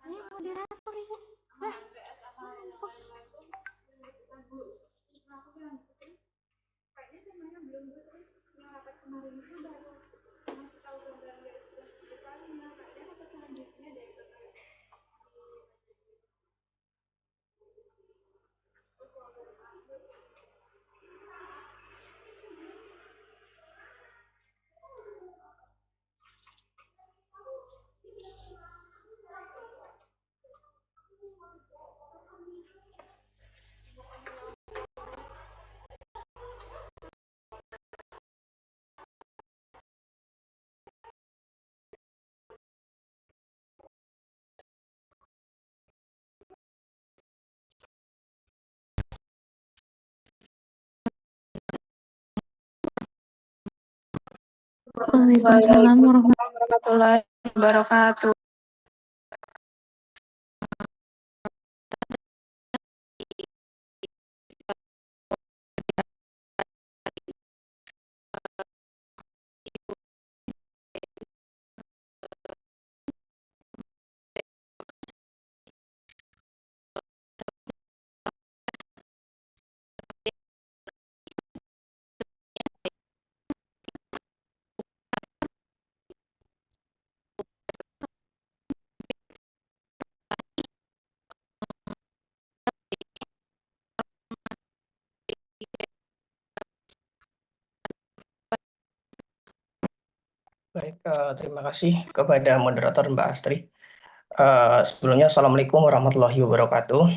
Saya moderator ya. Mampus. Waalaikumsalam warahmatullahi wabarakatuh. Baik, terima kasih kepada moderator Mbak Astri. Sebelumnya, Assalamualaikum warahmatullahi wabarakatuh.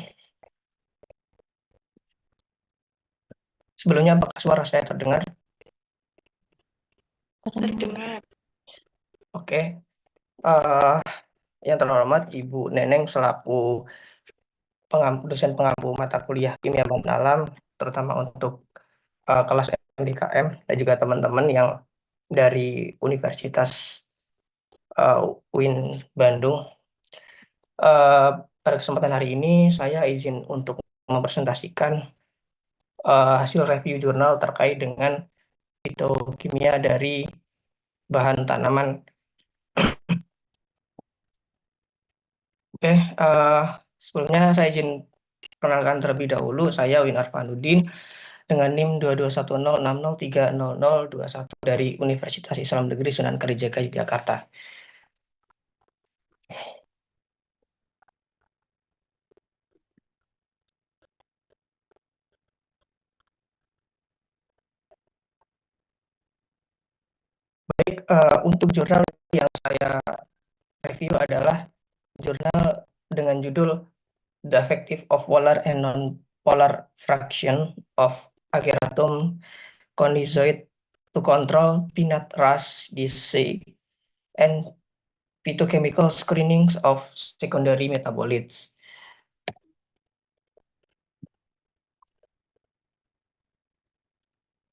Sebelumnya, apakah suara saya terdengar? Terdengar. Oke. Yang terhormat Ibu Neneng selaku dosen pengampu mata kuliah Kimia Bahan Alam, terutama untuk kelas MBKM dan juga teman-teman yang dari Universitas UIN Bandung. Pada kesempatan hari ini saya izin untuk mempresentasikan hasil review jurnal terkait dengan fitokimia dari bahan tanaman. Oke, sebelumnya saya izin perkenalkan terlebih dahulu, saya Win Arfanuddin dengan NIM 2210603021 dari Universitas Islam Negeri Sunan Kalijaga, Yogyakarta. Baik, untuk jurnal yang saya review adalah jurnal dengan judul The Effective of Polar and Non-Polar Fraction of Ageratum Conizoid to Control Peanut Rust Disease and Phytochemical Screenings of Secondary Metabolites.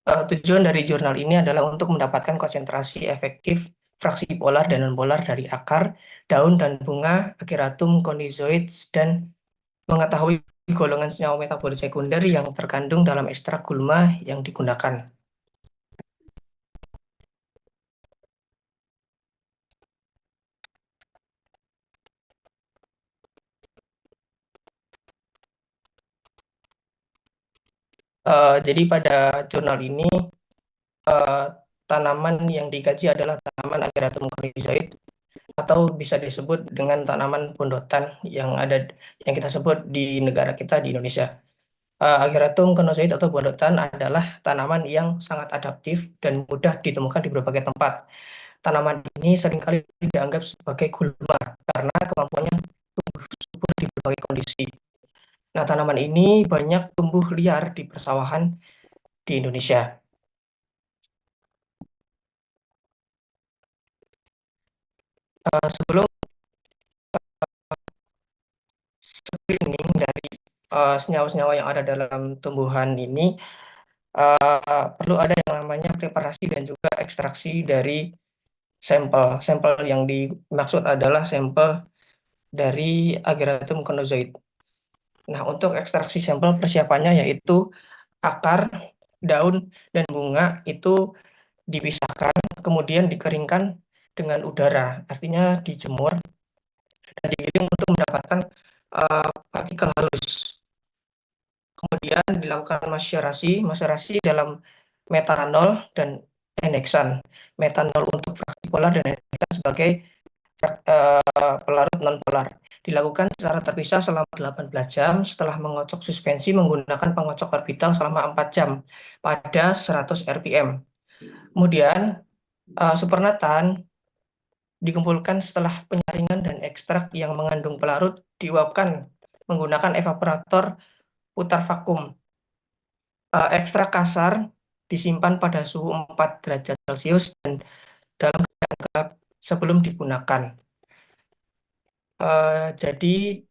Tujuan dari jurnal ini adalah untuk mendapatkan konsentrasi efektif fraksi polar dan non-polar dari akar, daun, dan bunga Ageratum conizoides dan mengetahui golongan senyawa metabolit sekunder yang terkandung dalam ekstrak gulma yang digunakan. Jadi pada jurnal ini tanaman yang dikaji adalah tanaman Ageratum conizoid atau bisa disebut dengan tanaman pondotan yang kita sebut di negara kita di Indonesia. Ageratum conizoid atau pondotan adalah tanaman yang sangat adaptif dan mudah ditemukan di berbagai tempat. Tanaman ini seringkali dianggap sebagai gulma karena kemampuannya tumbuh subur di berbagai kondisi. Nah, tanaman ini banyak tumbuh liar di persawahan di Indonesia. Sebelum screening dari senyawa-senyawa yang ada dalam tumbuhan ini, perlu ada yang namanya preparasi dan juga ekstraksi dari sampel. Sampel yang dimaksud adalah sampel dari Ageratum conizoid. Nah, untuk ekstraksi sampel persiapannya yaitu akar, daun, dan bunga itu dipisahkan, kemudian dikeringkan dengan udara, artinya dijemur dan digiling untuk mendapatkan partikel halus. Kemudian dilakukan maserasi dalam metanol dan enheksan. Metanol untuk fraksi polar dan enheksan sebagai pelarut non-polar. Dilakukan secara terpisah selama 18 jam setelah mengocok suspensi menggunakan pengocok orbital selama 4 jam pada 100 rpm. Kemudian supernatan dikumpulkan setelah penyaringan dan ekstrak yang mengandung pelarut diuapkan menggunakan evaporator putar vakum. Ekstrak kasar disimpan pada suhu 4 derajat Celcius dan dalam keadaan gelap sebelum digunakan. Jadi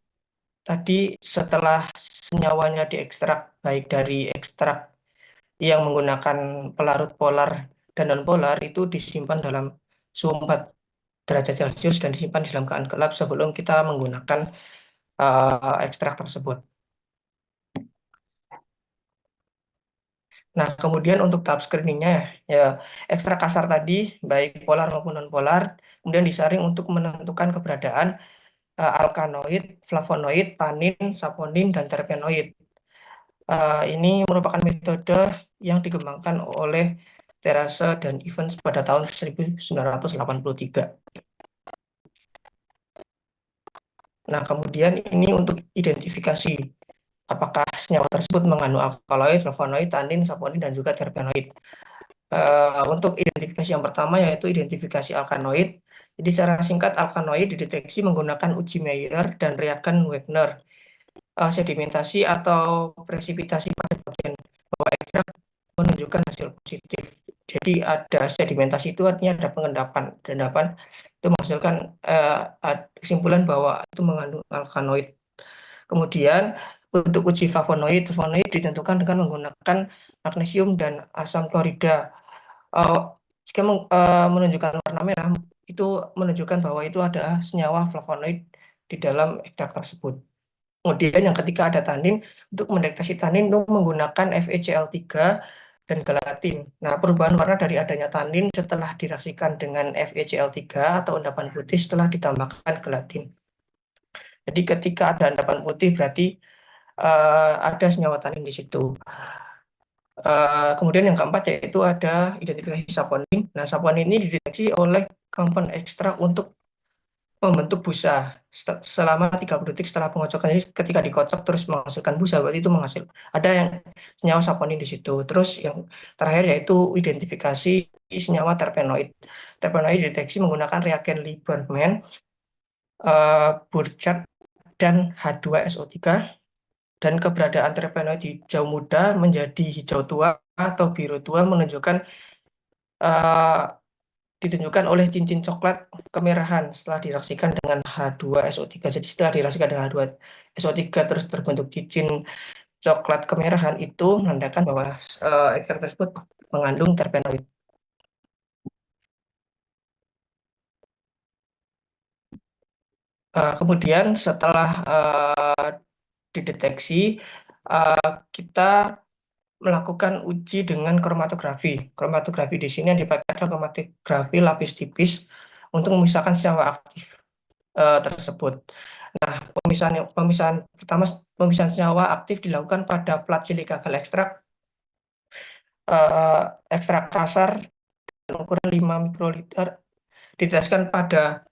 tadi setelah senyawanya diekstrak baik dari ekstrak yang menggunakan pelarut polar dan non polar itu disimpan dalam suhu 4 derajat Celcius dan disimpan di dalam keadaan gelap sebelum kita menggunakan ekstrak tersebut. Nah, kemudian untuk tahap screeningnya ya ekstrak kasar tadi baik polar maupun non polar kemudian disaring untuk menentukan keberadaan alkanoid, flavonoid, tanin, saponin, dan terpenoid. Ini merupakan metode yang dikembangkan oleh Terase dan Evans pada tahun 1983. Nah, kemudian ini untuk identifikasi apakah senyawa tersebut mengandung alkaloid, flavonoid, tanin, saponin, dan juga terpenoid. Untuk identifikasi yang pertama yaitu identifikasi alkanoid. Jadi secara singkat alkanoid dideteksi menggunakan uji Mayer dan reagen Wagner. Sedimentasi atau presipitasi pada bagian bawah ekstrak menunjukkan hasil positif. Jadi ada sedimentasi itu artinya ada pengendapan. Endapan itu menghasilkan kesimpulan bahwa itu mengandung alkanoid. Kemudian untuk uji flavonoid, flavonoid ditentukan dengan menggunakan magnesium dan asam klorida. Jika menunjukkan warna merah, itu menunjukkan bahwa itu ada senyawa flavonoid di dalam ekstrak tersebut. Kemudian yang ketiga ada tanin. Untuk mendeteksi tanin itu menggunakan FeCl3 dan gelatin. Nah, perubahan warna dari adanya tanin setelah direaksikan dengan FeCl3 atau endapan putih setelah ditambahkan gelatin. Jadi ketika ada endapan putih berarti ada senyawa tanin di situ. Kemudian yang keempat yaitu ada identifikasi saponin. Nah, saponin ini dideteksi oleh komponen ekstrak untuk membentuk busa selama 30 detik setelah pengocokan. Jadi ketika dikocok terus menghasilkan busa, berarti itu ada yang senyawa saponin di situ. Terus yang terakhir yaitu identifikasi senyawa terpenoid. Terpenoid dideteksi menggunakan reagen Lieberman, Burchard, dan H2SO3. Dan keberadaan terpenoid hijau muda menjadi hijau tua atau biru tua menunjukkan ditunjukkan oleh cincin coklat kemerahan setelah direaksikan dengan H2SO3. Jadi setelah direaksikan dengan H2SO3 terus terbentuk cincin coklat kemerahan itu menandakan bahwa ekstrak tersebut mengandung terpenoid. Kemudian setelah dideteksi, kita melakukan uji dengan kromatografi. Kromatografi di sini yang dipakai adalah kromatografi lapis tipis untuk memisahkan senyawa aktif tersebut. Nah, pemisahan pertama pemisahan senyawa aktif dilakukan pada plat silika ekstrak eh, ekstrak kasar dengan ukuran 5 mikroliter diteteskan pada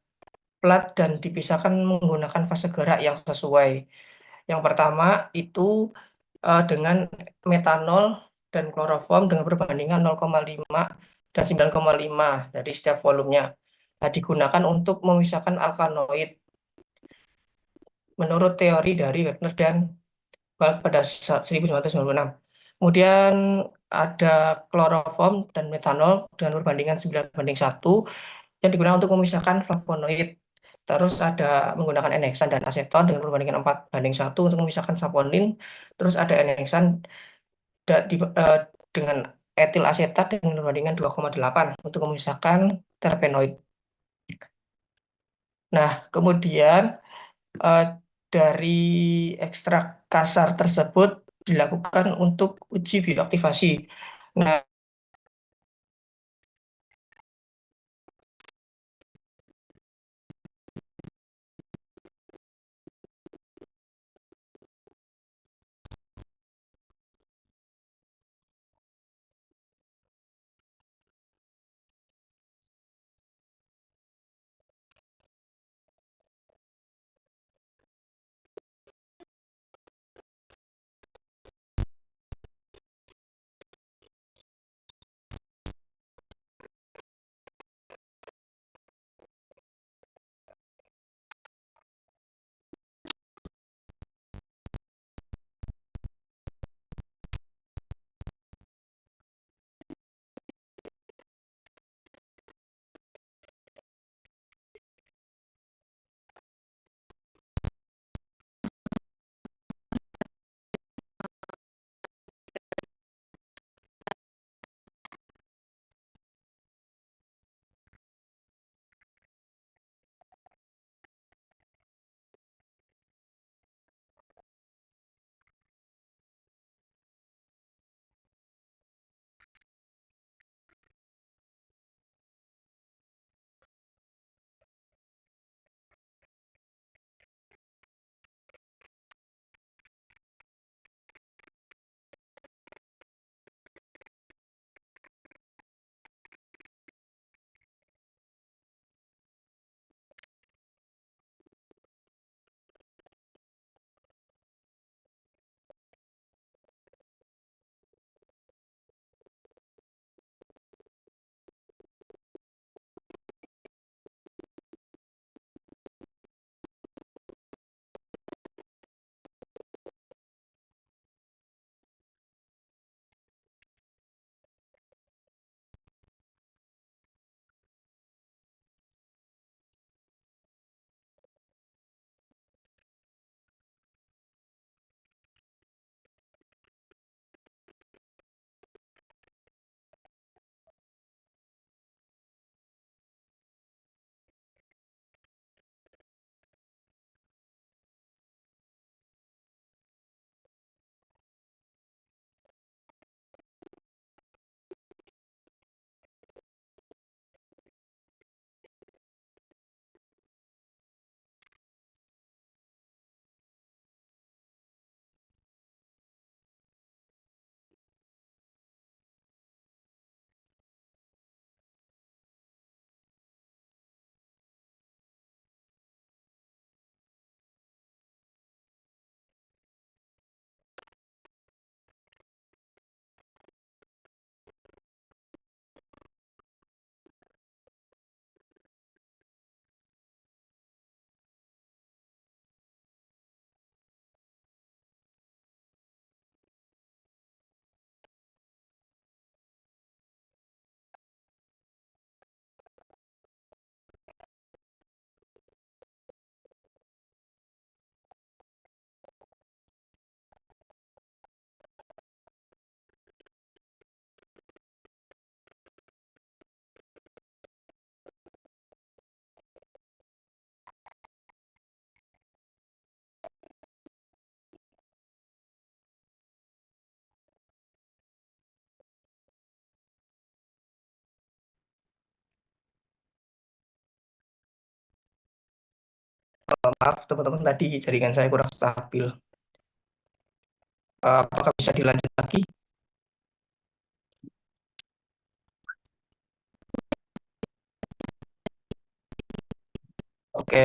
plat dan dipisahkan menggunakan fase gerak yang sesuai. Yang pertama itu dengan metanol dan kloroform dengan perbandingan 0,5 dan 9,5 dari setiap volumenya. Nah, digunakan untuk memisahkan alkanoid menurut teori dari Wagner dan Balk pada 1996. Kemudian ada kloroform dan metanol dengan perbandingan 9:1 yang digunakan untuk memisahkan flavonoid. Terus ada menggunakan enheksan dan aseton dengan perbandingan 4:1 untuk memisahkan saponin. Terus ada enheksan dengan etil asetat dengan perbandingan 2,8 untuk memisahkan terpenoid. Nah, kemudian eh, dari ekstrak kasar tersebut dilakukan untuk uji bioaktivasi. Nah, maaf teman-teman, tadi jaringan saya kurang stabil. Apakah bisa dilanjut lagi? Oke.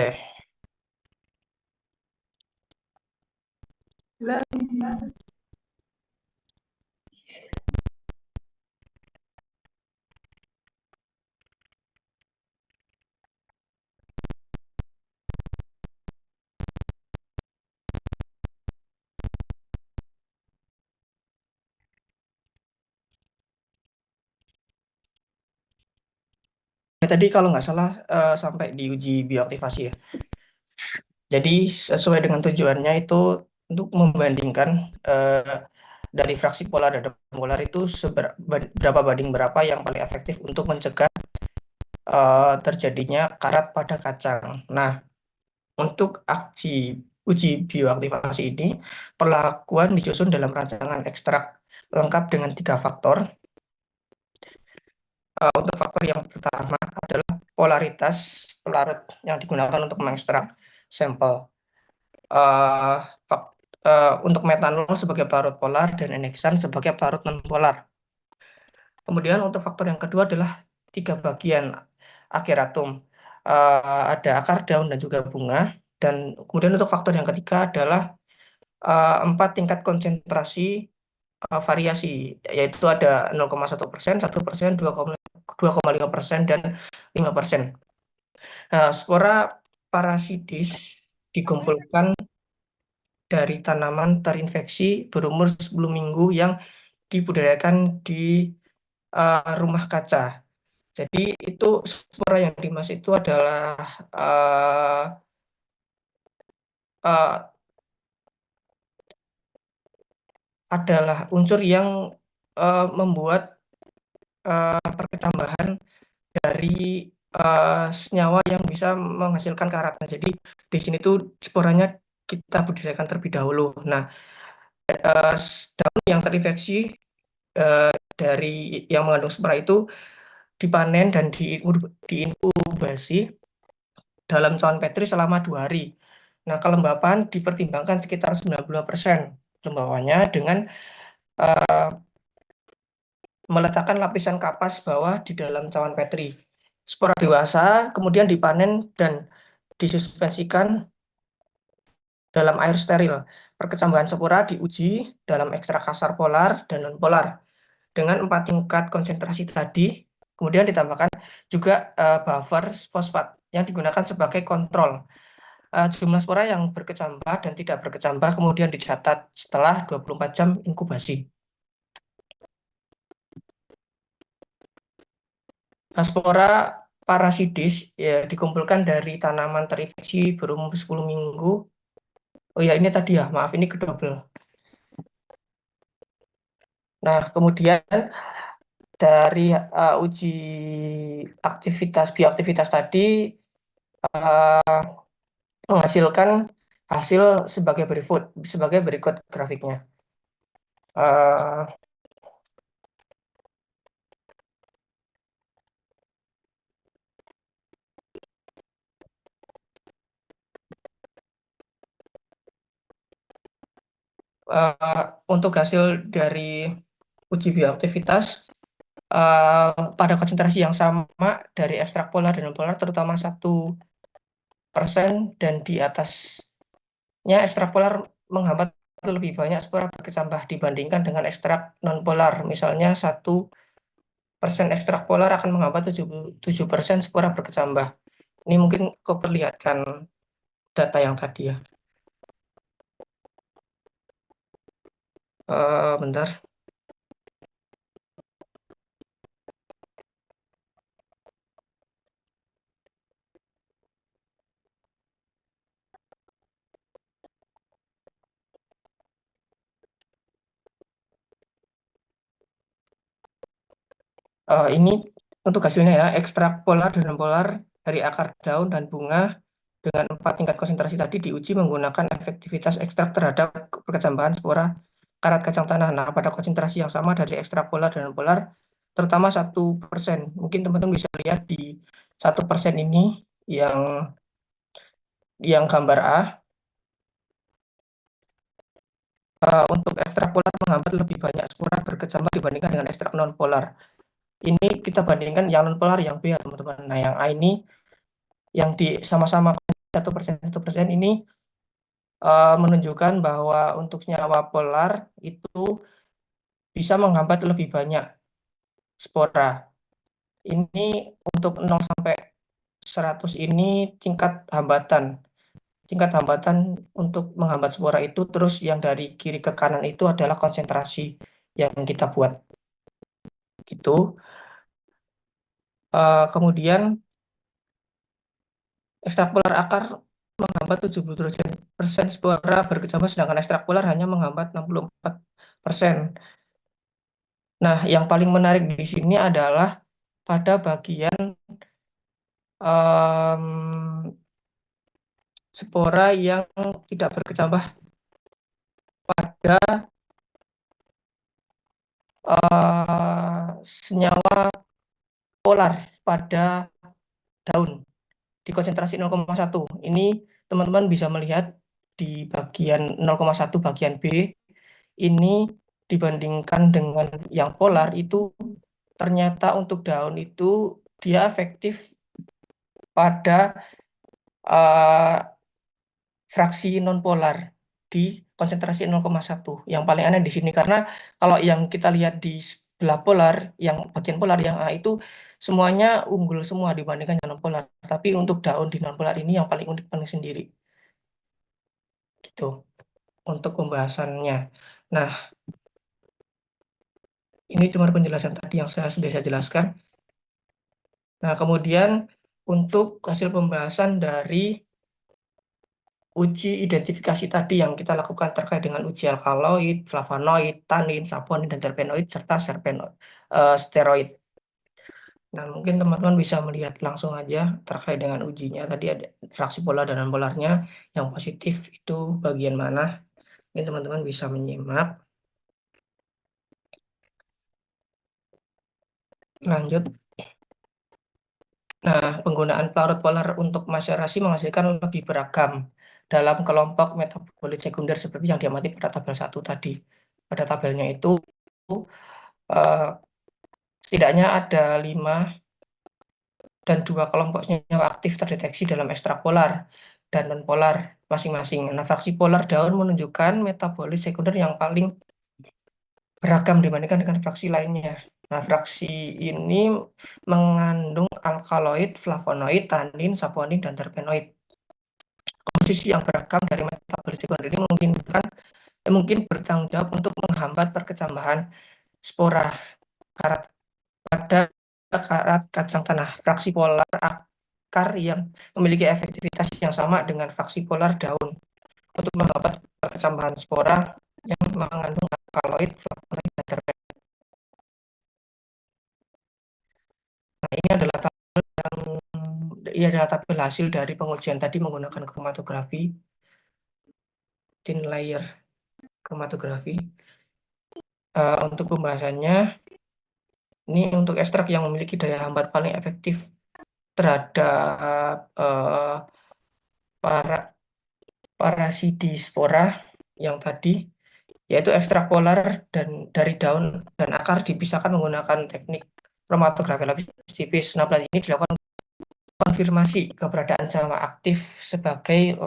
Tadi kalau nggak salah sampai di uji bioaktivasi ya. Jadi sesuai dengan tujuannya itu untuk membandingkan dari fraksi polar dan molar itu berapa banding berapa yang paling efektif untuk mencegah terjadinya karat pada kacang. Nah, untuk aksi uji bioaktivasi ini, perlakuan disusun dalam rancangan ekstrak lengkap dengan 3 faktor. Untuk faktor yang pertama adalah polaritas pelarut yang digunakan untuk mengekstrak sampel. Eh, fak- untuk metanol sebagai pelarut polar dan enheksan sebagai pelarut nonpolar. Kemudian untuk faktor yang kedua adalah 3 bagian akhir atom. Ada akar, daun, dan juga bunga. Dan kemudian untuk faktor yang ketiga adalah 4 tingkat konsentrasi variasi, yaitu ada 0,1%, 1%, 2,5%, dan 5%. Nah, spora parasitis dikumpulkan dari tanaman terinfeksi berumur 10 minggu yang dibudidayakan di rumah kaca. Jadi itu spora yang dimaksud itu adalah uh, uh, adalah unsur yang membuat perkecambahan dari senyawa yang bisa menghasilkan karat. Nah, jadi di sini tuh sporanya kita budidayakan terlebih dahulu. Nah, daun yang terinfeksi eh, dari yang mengandung spora itu dipanen dan diinkubasi dalam cawan Petri selama 2 hari. Nah, kelembapan dipertimbangkan sekitar 90% kelembapannya dengan eh, meletakkan lapisan kapas bawah di dalam cawan Petri. Spora dewasa kemudian dipanen dan disuspensikan dalam air steril. Perkecambahan spora diuji dalam ekstrak kasar polar dan non-polar dengan 4 tingkat konsentrasi tadi. Kemudian ditambahkan juga buffer fosfat yang digunakan sebagai kontrol. Jumlah spora yang berkecambah dan tidak berkecambah kemudian dicatat setelah 24 jam inkubasi. Spora parasitis ya, dikumpulkan dari tanaman terinfeksi berumur 10 minggu. Oh ya, ini tadi ya, maaf, ini kedouble. Nah, kemudian dari uji bioaktivitas tadi uh, menghasilkan hasil sebagai berikut grafiknya. Uh, untuk hasil dari uji bioaktivitas pada konsentrasi yang sama dari ekstrak polar dan non polar, terutama 1% dan di atasnya ekstrak polar menghambat lebih banyak spora berkecambah dibandingkan dengan ekstrak non polar. Misalnya 1% ekstrak polar akan menghambat 7% spora berkecambah. Ini mungkin kau perlihatkan data yang tadi ya. Bentar. Ini untuk hasilnya ya, ekstrak polar dan non polar dari akar, daun, dan bunga dengan 4 tingkat konsentrasi tadi diuji menggunakan efektivitas ekstrak terhadap perkecambahan spora karat kacang tanah. Nah, pada konsentrasi yang sama dari ekstrak polar dan non polar, terutama 1%. Mungkin teman-teman bisa lihat di 1% ini yang gambar A. Untuk ekstrak polar menghambat lebih banyak spora berkecambah dibandingkan dengan ekstrak non polar. Ini kita bandingkan yang non polar yang B ya teman-teman. Nah, yang A ini yang di sama-sama 1% ini menunjukkan bahwa untuk senyawa polar itu bisa menghambat lebih banyak spora. Ini untuk 0 sampai 100 ini tingkat hambatan untuk menghambat spora itu, terus yang dari kiri ke kanan itu adalah konsentrasi yang kita buat gitu. Kemudian ekstrak polar akar menghambat 70% spora berkecambah, sedangkan ekstrak polar hanya menghambat 64%. Nah, yang paling menarik di sini adalah pada bagian em, spora yang tidak berkecambah pada senyawa polar pada daun di konsentrasi 0,1. Ini teman-teman bisa melihat di bagian 0,1 bagian B ini dibandingkan dengan yang polar itu ternyata untuk daun itu dia efektif pada uh, fraksi nonpolar di konsentrasi 0,1. Yang paling aneh di sini karena kalau yang kita lihat di sebelah polar, yang bagian polar yang A itu semuanya unggul semua dibandingkan yang nonpolar. Tapi untuk daun di nonpolar ini yang paling unik paling sendiri. Gitu untuk pembahasannya. Nah, ini cuma penjelasan tadi yang sudah saya jelaskan. Nah, kemudian untuk hasil pembahasan dari uji identifikasi tadi yang kita lakukan terkait dengan uji alkaloid, flavonoid, tanin, saponin, dan terpenoid, serta steroid. Nah, mungkin teman-teman bisa melihat langsung aja terkait dengan ujinya. Tadi ada fraksi polar dan non-polarnya, yang positif itu bagian mana. Ini teman-teman bisa menyimak. Lanjut. Nah, penggunaan pelarut polar untuk maserasi menghasilkan lebih beragam dalam kelompok metabolit sekunder seperti yang diamati pada tabel 1 tadi. Pada tabelnya itu eh, setidaknya ada 5 dan 2 kelompok senyawa aktif terdeteksi dalam ekstrak polar dan non-polar masing-masing. Nah, fraksi polar daun menunjukkan metabolit sekunder yang paling beragam dibandingkan dengan fraksi lainnya. Nah, fraksi ini mengandung alkaloid, flavonoid, tanin, saponin, dan terpenoid. Komposisi yang beragam dari metabolit sekunder ini mungkin bertanggung jawab untuk menghambat perkecambahan spora karat pada karat kacang tanah. Fraksi polar akar yang memiliki efektivitas yang sama dengan fraksi polar daun untuk menghambat perkecambahan spora yang mengandung alkaloid, flavonoid, dan terpenoid. Nah, ini adalah tabel hasil dari pengujian tadi menggunakan kromatografi, thin layer kromatografi. Untuk pembahasannya, ini untuk ekstrak yang memiliki daya hambat paling efektif terhadap para parasitispora yang tadi, yaitu ekstrak polar dan dari daun dan akar dipisahkan menggunakan teknik kromatografi lapis tipis. Nah, pelatihan ini dilakukan konfirmasi keberadaan senyawa aktif sebagai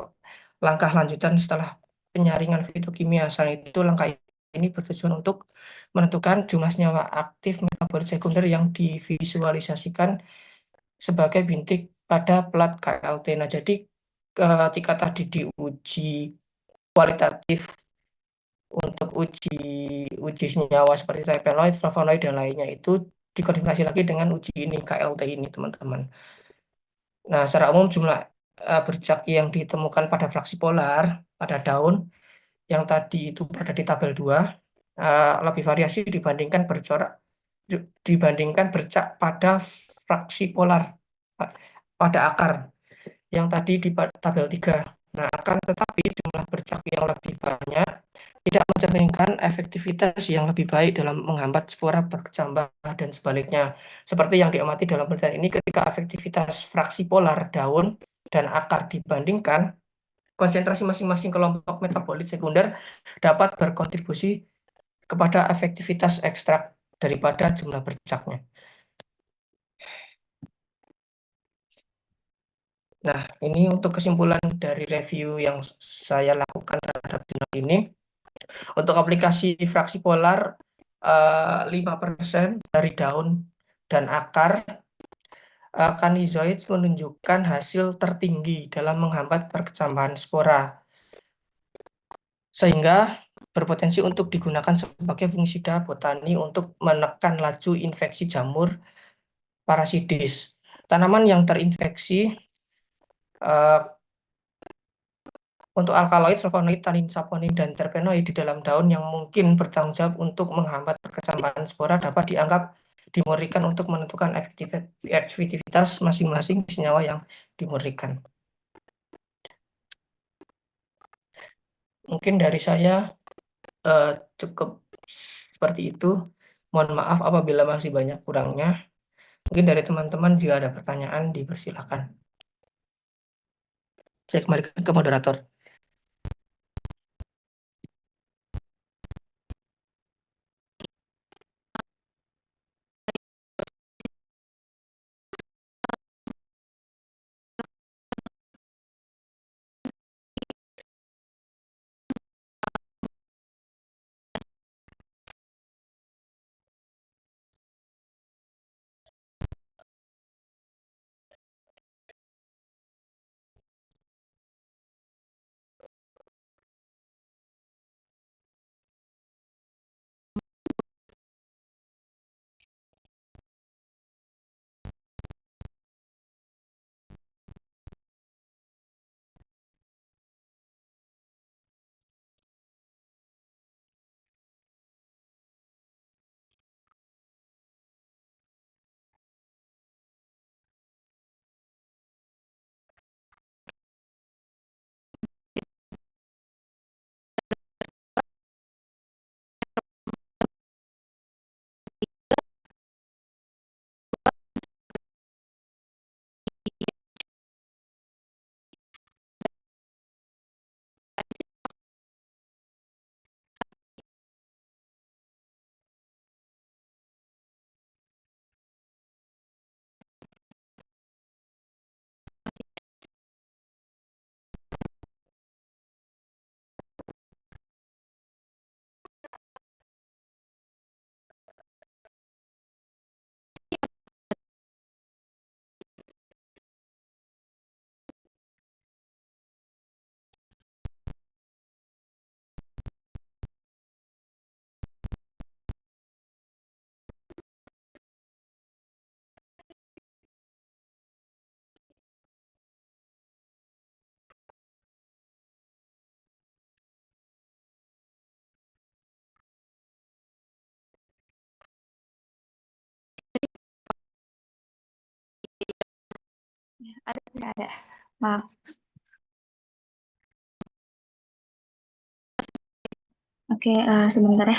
langkah lanjutan setelah penyaringan fitokimia. Selain itu, langkah ini bertujuan untuk menentukan jumlah senyawa aktif metabolit sekunder yang divisualisasikan sebagai bintik pada plat KLT. Nah, jadi ketika tadi diuji kualitatif untuk uji senyawa seperti terpenoid, flavonoid, dan lainnya itu dikonfirmasi lagi dengan uji ini KLT ini, teman-teman. Nah, secara umum jumlah bercak yang ditemukan pada fraksi polar pada daun yang tadi itu berada di tabel 2 lebih variasi dibandingkan bercak pada fraksi polar pada akar yang tadi di tabel 3. Nah, akan tetapi jumlah bercak yang lebih banyak tidak mencerminkan efektivitas yang lebih baik dalam menghambat spora berkecambah dan sebaliknya. Seperti yang diamati dalam penelitian ini, ketika efektivitas fraksi polar daun dan akar dibandingkan, konsentrasi masing-masing kelompok metabolit sekunder dapat berkontribusi kepada efektivitas ekstrak daripada jumlah bercaknya. Nah, ini untuk kesimpulan dari review yang saya lakukan terhadap jurnal ini. Untuk aplikasi fraksi polar, 5% dari daun dan akar Canizoids menunjukkan hasil tertinggi dalam menghambat perkecambahan spora, sehingga berpotensi untuk digunakan sebagai fungisida botani untuk menekan laju infeksi jamur parasitis. Tanaman yang terinfeksi untuk alkaloid, flavonoid, tanin, saponin, dan terpenoid di dalam daun yang mungkin bertanggung jawab untuk menghambat perkecambahan spora dapat dianggap dimurnikan untuk menentukan efektivitas masing-masing senyawa yang dimurnikan. Mungkin dari saya cukup seperti itu. Mohon maaf apabila masih banyak kurangnya. Mungkin dari teman-teman jika ada pertanyaan dipersilakan. Saya kembalikan ke moderator. Ada, tidak ada. Maaf. Oke, sebentar ya.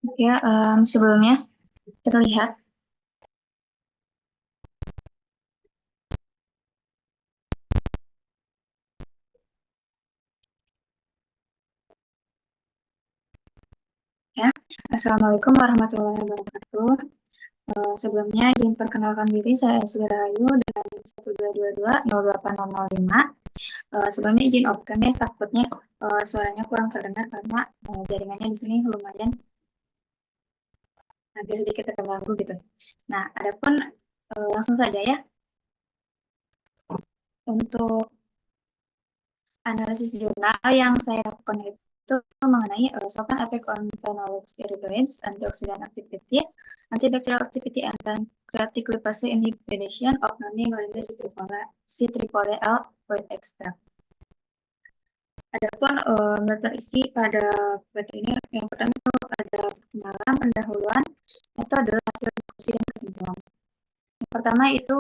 Oke, sebelumnya terlihat. Ya. Assalamualaikum warahmatullahi wabarakatuh. Sebelumnya izin perkenalkan diri, saya Sri Rahayu dengan NIM 122208005. Sebelumnya izin open ya, takutnya suaranya kurang terdengar karena jaringannya di sini lumayan agak sedikit terganggu gitu. Nah, adapun langsung saja ya. Untuk analisis jurnal yang saya lakukan itu mengenai Sokan effect on phenolics irritants, antioxidant activity, antibacterial activity, and pancreatic lipase inhibition of noni-Moringa citrifolia L fruit extract. Adapun terisi pada paper ini yang pertama itu ada perkenalan, pendahuluan, itu adalah hasil diskusi dan kesimpulan. Yang pertama itu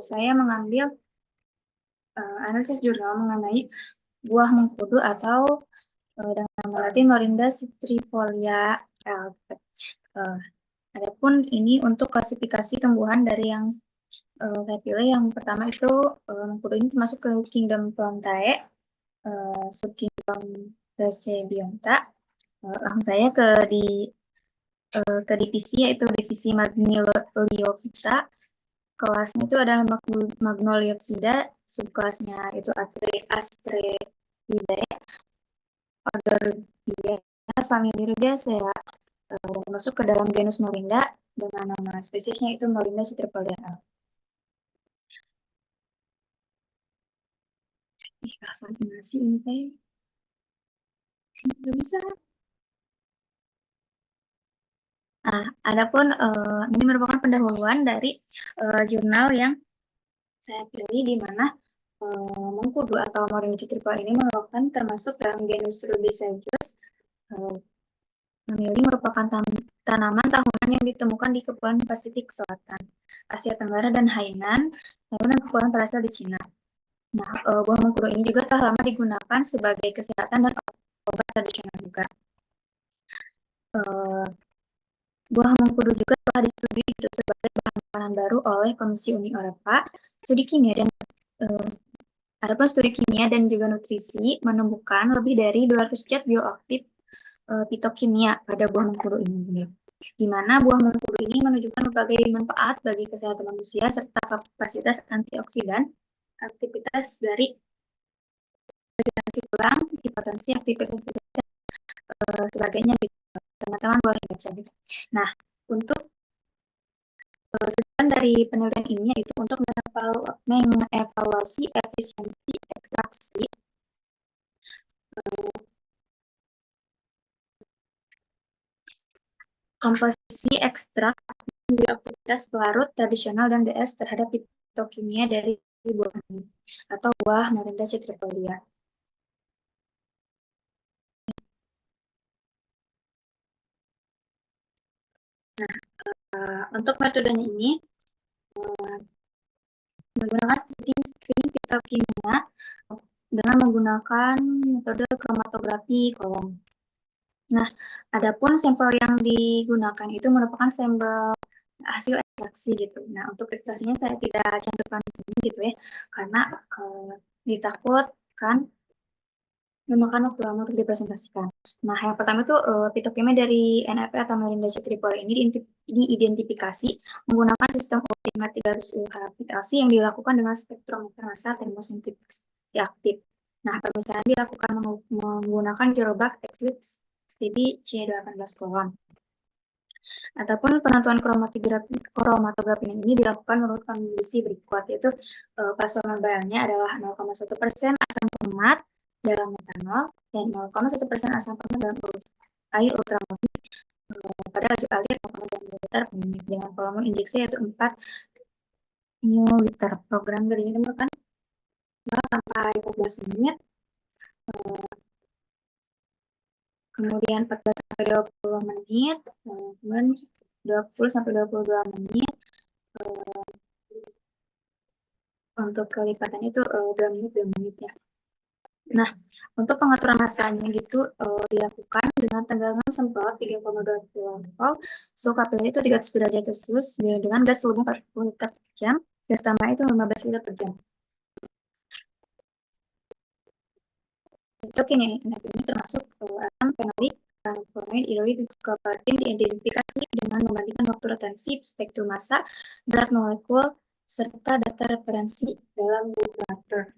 saya mengambil analisis jurnal mengenai buah mengkudu atau dengan nama Latin Moringa citrifolia L. Adapun ini untuk klasifikasi tumbuhan dari yang saya pilih, yang pertama itu mengkudu ini termasuk ke Kingdom Plantae, subkingdom Racebionta. Langsung saya ke divisi, yaitu divisi Magnoliophyta. Kelasnya itu adalah Magnoliopsida, subkelasnya itu Astreridae, order dia, famili Rubiaceae, dan masuk ke dalam genus Morinda dengan nama spesiesnya itu Morinda citrifolia. Bahasa animasi ini teh nggak bisa. Nah, adapun ini merupakan pendahuluan dari jurnal yang saya pilih, di mana mengkudu atau Morinda citrifolia ini merupakan termasuk dalam genus Rubiaceae. Famili merupakan tanaman tahunan yang ditemukan di Kepulauan Pasifik Selatan, Asia Tenggara, dan Hainan, namun kepulauan berasal di Cina. Nah, buah mengkudu ini juga telah lama digunakan sebagai kesehatan dan obat tradisional juga. Buah mengkudu juga telah disetujui gitu sebagai bahan makanan baru oleh Komisi Uni Eropa. Studi kimia dan juga nutrisi menemukan lebih dari 200 zat bioaktif fitokimia pada buah mengkudu ini, di mana buah mengkudu ini menunjukkan berbagai manfaat bagi kesehatan manusia serta kapasitas antioksidan, aktivitas dari regenerasi tulang, hipertensi, aktivitas sebagainya gitu. Teman-teman boleh baca gitu. Nah, untuk tujuan dari penelitian ini yaitu untuk mengevaluasi efisiensi ekstraksi komposisi ekstrak bioaktivitas pelarut tradisional dan DS terhadap fitokimia dari buah ini atau buah Morinda citrifolia. Nah, untuk metodenya ini menggunakan screening fitokimia dengan menggunakan metode kromatografi kolom. Nah, adapun sampel yang digunakan itu merupakan sampel hasil ekstraksi gitu. Nah, untuk ekstraksinya saya tidak cantumkan di sini gitu ya, karena ditakutkan memakan waktu lama untuk dipresentasikan. Nah, yang pertama itu fitokimia dari NF atau Morinda citrifolia ini diidentifikasi menggunakan sistem Ultima 300UH filtrasi yang dilakukan dengan spektrometer massa termosentrifug aktif. Nah, pemisahan dilakukan menggunakan Eurobag Eclipse STB C18 kolom. Ataupun penentuan kromatografi ini dilakukan menurut kondisi berikut, yaitu plasma-balnya adalah 0,1% asam format dalam metanol dan 0,1% asam format dalam air ultramurni pada laju alir 0,2 ml per menit dengan volume injeksi yaitu 4 ml. Program dari ini kan 0 sampai 14 menit, kemudian 14 sampai 20 menit, kemudian 20 sampai 22 menit. Untuk kelipatan itu 2 menit ya. Nah, untuk pengaturan masanya gitu dilakukan dengan tenggangan semprot 3,2 kV, suhu kapilnya itu 300 derajat Celcius dengan gas selubung 40 liter per jam, gas tambah itu 15 liter per jam. Untuk ini termasuk asam fenolik, flavonoid, iroid, scopolamine diidentifikasi dengan membandingkan waktu retensi, spektrum massa, berat molekul, serta data referensi dalam Google.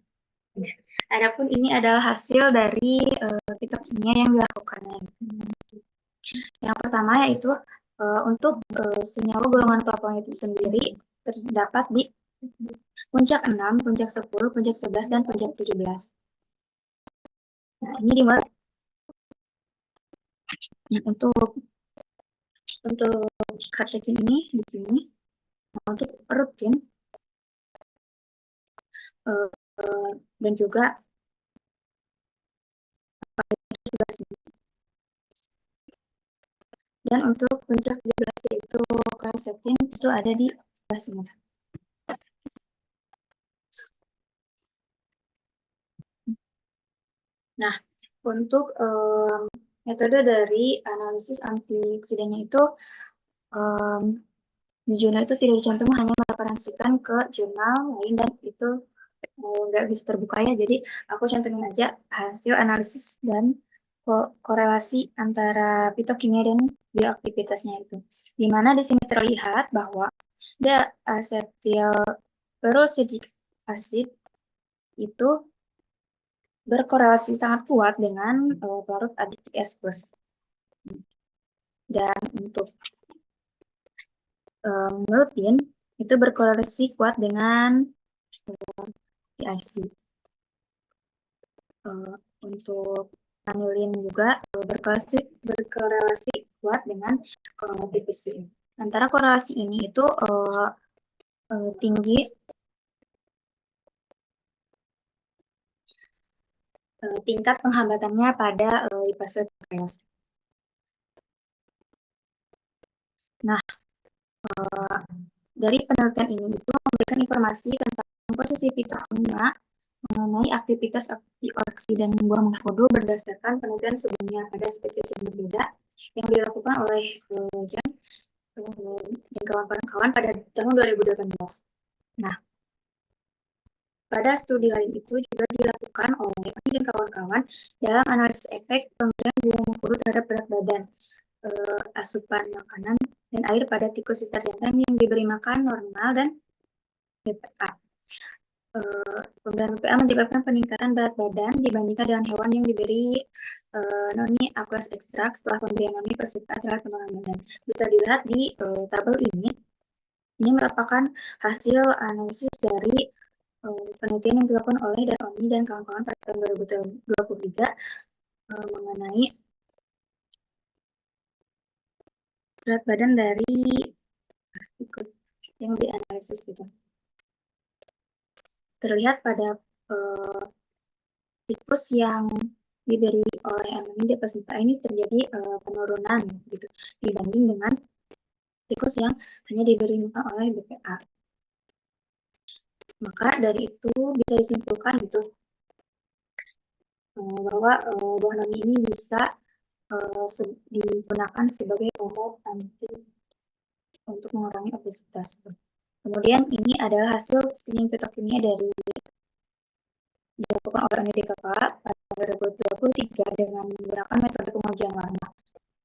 Adapun ini adalah hasil dari fitokimia yang dilakukan. Yang pertama yaitu untuk senyawa golongan flavonoid itu sendiri terdapat di puncak 6, puncak 10, puncak 11, dan puncak 17. Nah, ini dibuat untuk kategori ini di sini. Nah, untuk rutin dan juga dan untuk puncak 17 yaitu quercetin itu ada di sebelah sini. Nah, untuk metode dari analisis antioksidannya itu em, di jurnal itu tidak dicantumkan, hanya mereferensikan ke jurnal lain dan itu nggak bisa terbuka ya. Jadi aku cantumin aja hasil analisis dan korelasi antara fitokimia dan bioaktivitasnya itu. Di mana di sini terlihat bahwa ada asetil peroxidic acid itu berkorelasi sangat kuat dengan larut aditif S+. Dan untuk menurut Tin, itu berkorelasi kuat dengan PIC. Untuk anilin juga berkorelasi kuat dengan TPC. Antara korelasi ini itu tinggi tingkat penghambatannya pada lipase pankreas. Nah, dari penelitian ini itu memberikan informasi tentang posisi fitokimia mengenai aktivitas antioksidan buah mengkodo berdasarkan penelitian sebelumnya pada spesies yang berbeda yang dilakukan oleh Jen dan kawan-kawan pada tahun 2018. Nah, pada studi lain itu juga dilakukan oleh Ani dan kawan-kawan dalam analisis efek pemberian buah mengkodo terhadap berat badan, asupan makanan, dan air pada tikus besar jantan yang diberi makan normal dan BPA. Pemberian BPA menyebabkan peningkatan berat badan dibandingkan dengan hewan yang diberi noni aqueous extract setelah pemberian noni perserta terhadap penurunan badan. Bisa dilihat di tabel ini. Ini merupakan hasil analisis dari penelitian yang dilakukan oleh Oni dan kawan-kawan pada tahun 2023 mengenai berat badan dari tikus yang dianalisis gitu. Terlihat pada tikus yang diberi oleh anonida peserta ini terjadi penurunan gitu dibanding dengan tikus yang hanya diberi makan oleh BPA. Maka dari itu bisa disimpulkan gitu bahwa buah noni ini bisa digunakan sebagai obat anti untuk mengurangi obesitas. Kemudian ini adalah hasil screening fitokimia dari dilakukan oleh NIDKK pada 2023 dengan menggunakan metode pengujian warna,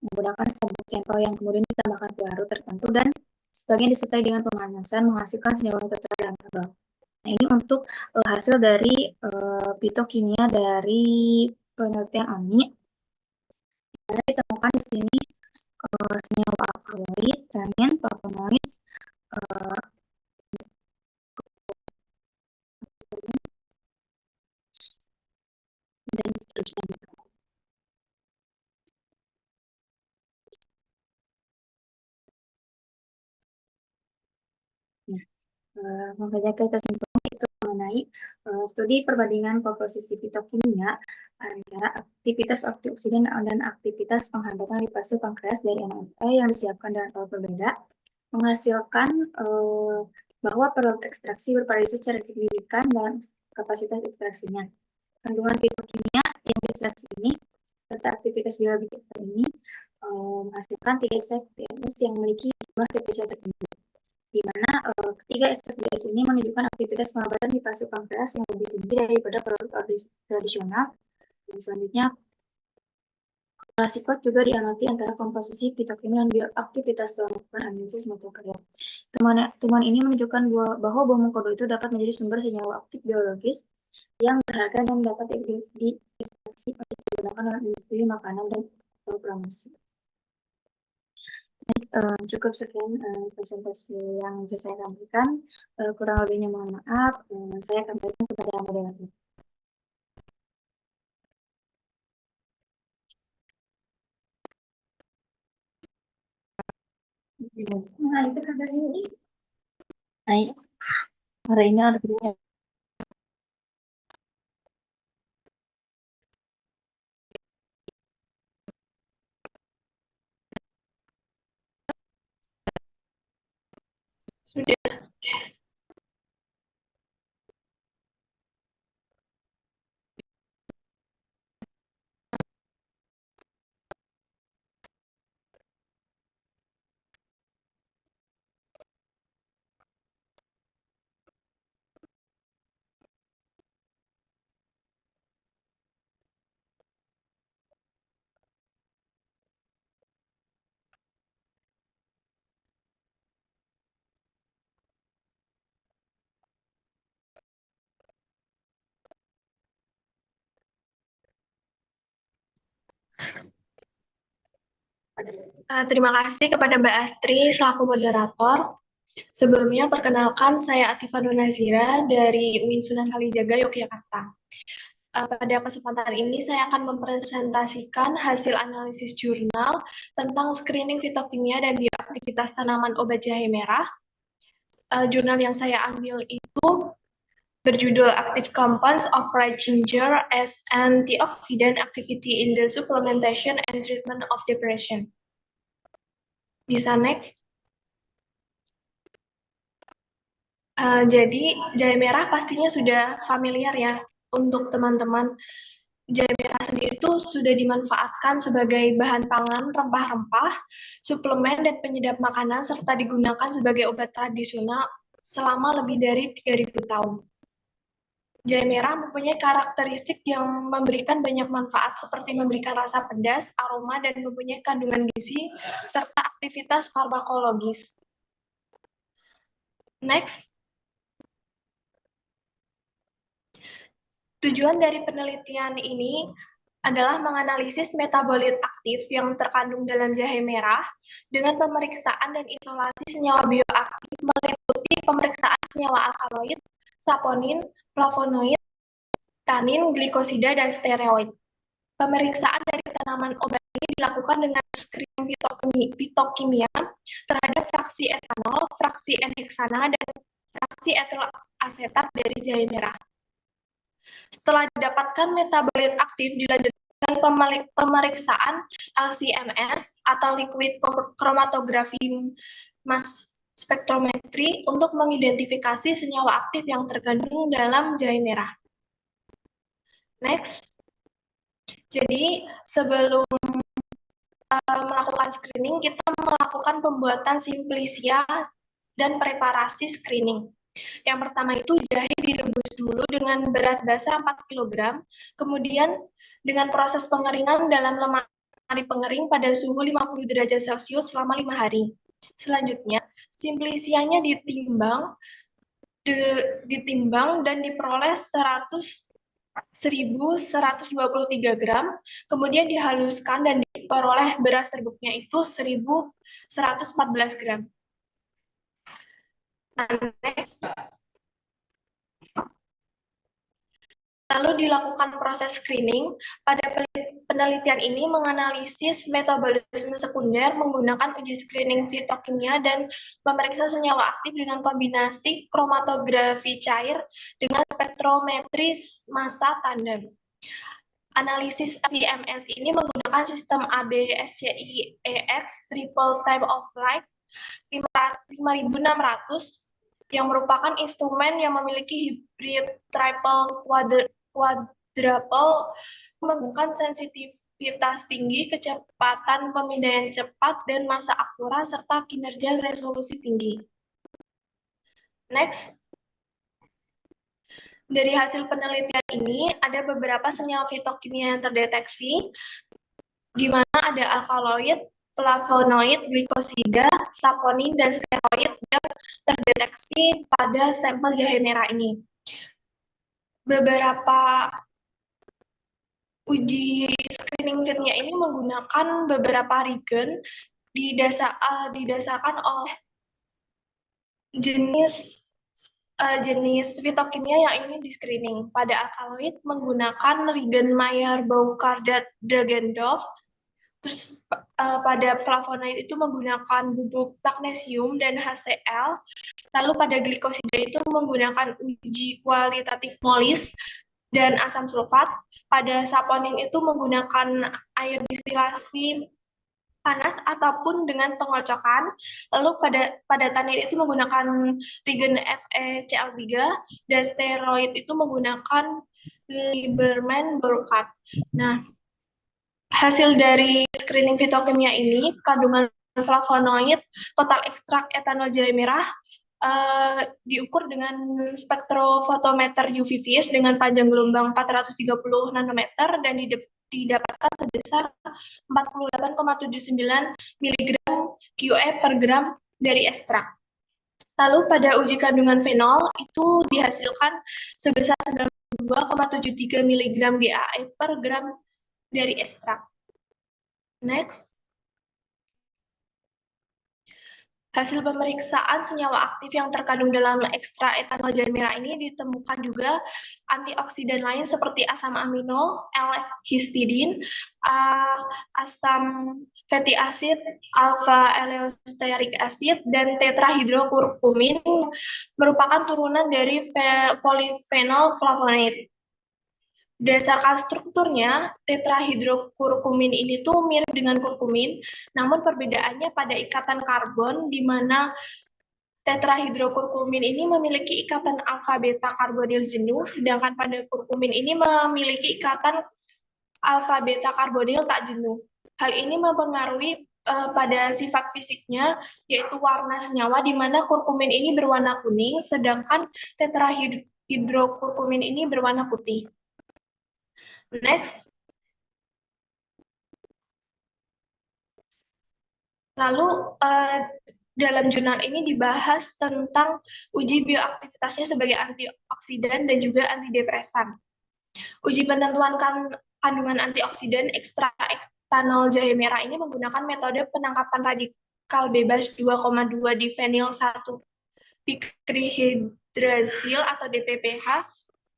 menggunakan sampel yang kemudian ditambahkan pelarut tertentu dan sebagian disertai dengan pemanasan menghasilkan senyawa nukleotider dalam tabel. Nah, ini untuk hasil dari fitokimia dari penelitian AMI. Ada ditemukan di sini senyawa alkaloid, tanin, flavonoid, dan seterusnya. Nah, makanya kesimpulan itu mengenai studi perbandingan komposisi fitokimia antara aktivitas antioksidan dan aktivitas penghambatan lipase pankreas dari NMP yang disiapkan dengan tahap berbeda menghasilkan bahwa produk ekstraksi bervariasi secara signifikan dalam kapasitas ekstraksinya. Kandungan fitokimia yang diekstraksi ini serta aktivitas biologis ini menghasilkan 3 ekstrak PNS yang memiliki jumlah TPC tertentu, di mana ketiga ekstrak ini menunjukkan aktivitas pengobatan di fase pankreas yang lebih tinggi daripada produk tradisional. Dan selanjutnya, korelasi kuat juga diamati antara komposisi fitokimia dan bioaktivitas dalam melakukan analisis mitokarya. Temuan ini menunjukkan bahwa buah mengkodo itu dapat menjadi sumber senyawa aktif biologis yang berharga dan dapat diekstraksi untuk digunakan dalam industri makanan dan farmasi. Cukup sekian presentasi yang bisa saya sampaikan. Kurang lebihnya mohon maaf. Saya akan berikan kepada moderator. Nah, itu kabar ini. Baik. Hari ini ada punya. Sudah. Terima kasih kepada Mbak Astri selaku moderator. Sebelumnya perkenalkan saya Atifah Nur Nazira dari UIN Sunan Kalijaga, Yogyakarta. Pada kesempatan ini saya akan mempresentasikan hasil analisis jurnal tentang screening fitokimia dan bioaktivitas tanaman obat jahe merah. Jurnal yang saya ambil itu berjudul Active Compounds of Right Ginger as Antioxidant Activity in the Supplementation and Treatment of Depression. Bisa next. Jadi jahe merah pastinya sudah familiar ya untuk teman-teman. Jahe merah sendiri itu sudah dimanfaatkan sebagai bahan pangan, rempah-rempah, suplemen, dan penyedap makanan, serta digunakan sebagai obat tradisional selama lebih dari 3.000 tahun. Jahe merah mempunyai karakteristik yang memberikan banyak manfaat seperti memberikan rasa pedas, aroma, dan mempunyai kandungan gizi, serta aktivitas farmakologis. Next. Tujuan dari penelitian ini adalah menganalisis metabolit aktif yang terkandung dalam jahe merah dengan pemeriksaan dan isolasi senyawa bioaktif meliputi pemeriksaan senyawa alkaloid, saponin, flavonoid, tanin, glikosida, dan steroid. Pemeriksaan dari tanaman obat ini dilakukan dengan screening fitokimia terhadap fraksi etanol, fraksi N-heksana, dan fraksi etil asetat dari jahe merah. Setelah didapatkan metabolit aktif, dilanjutkan pemeriksaan LC-MS atau liquid chromatography mass spectrometry untuk mengidentifikasi senyawa aktif yang terkandung dalam jahe merah. Next. Jadi, sebelum melakukan screening, kita melakukan pembuatan simplicia dan preparasi screening. Yang pertama itu jahe direbus dulu dengan berat basa 4 kg, kemudian dengan proses pengeringan dalam lemari pengering pada suhu 50 derajat Celcius selama 5 hari. Selanjutnya, simplicianya ditimbang dan diperoleh 1.123 gram, kemudian dihaluskan dan diperoleh beras serbuknya itu 1.114 gram. Next. Lalu dilakukan proses screening. Pada penelitian ini menganalisis metabolisme sekunder menggunakan uji screening fitokimia dan memeriksa senyawa aktif dengan kombinasi kromatografi cair dengan spektrometri massa tandem. Analisis CMS ini menggunakan sistem ABSCIEX Triple Time of Flight 5600 yang merupakan instrumen yang memiliki hybrid triple quadruple, menggunakan sensitivitas tinggi, kecepatan pemindaian cepat, dan massa akurat, serta kinerja resolusi tinggi. Next. Dari hasil penelitian ini, ada beberapa senyawa fitokimia yang terdeteksi, di mana ada alkaloid, flavonoid, glikosida, saponin, dan steroid yang terdeteksi pada sampel jahe merah ini. Beberapa uji screening fitnya ini menggunakan beberapa regen didasarkan oleh jenis fitokimia yang ingin di screening. Pada alkaloid menggunakan regen Mayer-Boucard-Dragendorf. Terus pada flavonoid itu menggunakan bubuk magnesium dan HCl. Lalu pada glikosida itu menggunakan uji kualitatif molis dan asam sulfat. Pada saponin itu menggunakan air distilasi panas ataupun dengan pengocokan. Lalu pada tanin itu menggunakan regen FeCl3 dan steroid itu menggunakan Lieberman-Burkhardt. Nah, hasil dari screening fitokimia ini, kandungan flavonoid, total ekstrak etanol jahe merah, diukur dengan spektrofotometer UV-Vis dengan panjang gelombang 430 nanometer dan didapatkan sebesar 48,79 mg QE per gram dari ekstrak. Lalu pada uji kandungan fenol itu dihasilkan sebesar 92,73 mg GAE per gram dari ekstrak. Next. Hasil pemeriksaan senyawa aktif yang terkandung dalam ekstrak etanol jahe merah ini ditemukan juga antioksidan lain seperti asam amino, L-histidin, asam fatty acid, alpha eleostearic acid, dan tetrahidrokurkumin merupakan turunan dari polyphenol flavonoid. Berdasarkan strukturnya, tetrahidrokurkumin ini tuh mirip dengan kurkumin, namun perbedaannya pada ikatan karbon, di mana tetrahidrokurkumin ini memiliki ikatan alfa-beta karbonil jenuh, sedangkan pada kurkumin ini memiliki ikatan alfa-beta karbonil tak jenuh. Hal ini mempengaruhi pada sifat fisiknya, yaitu warna senyawa, di mana kurkumin ini berwarna kuning, sedangkan tetrahidrokurkumin ini berwarna putih. Next. Lalu dalam jurnal ini dibahas tentang uji bioaktivitasnya sebagai antioksidan dan juga antidepresan. Uji penentuan kandungan antioksidan ekstrak etanol jahe merah ini menggunakan metode penangkapan radikal bebas 2,2 difenil 1 pikrihidrazil atau DPPH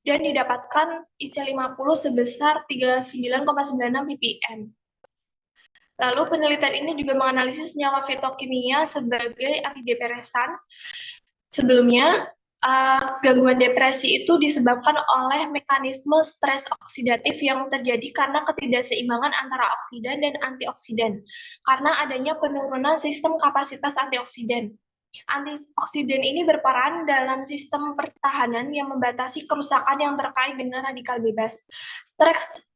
dan didapatkan IC50 sebesar 39,96 ppm. Lalu penelitian ini juga menganalisis senyawa fitokimia sebagai antidepresan. Sebelumnya, gangguan depresi itu disebabkan oleh mekanisme stres oksidatif yang terjadi karena ketidakseimbangan antara oksidan dan antioksidan, karena adanya penurunan sistem kapasitas antioksidan. Antioksidan ini berperan dalam sistem pertahanan yang membatasi kerusakan yang terkait dengan radikal bebas.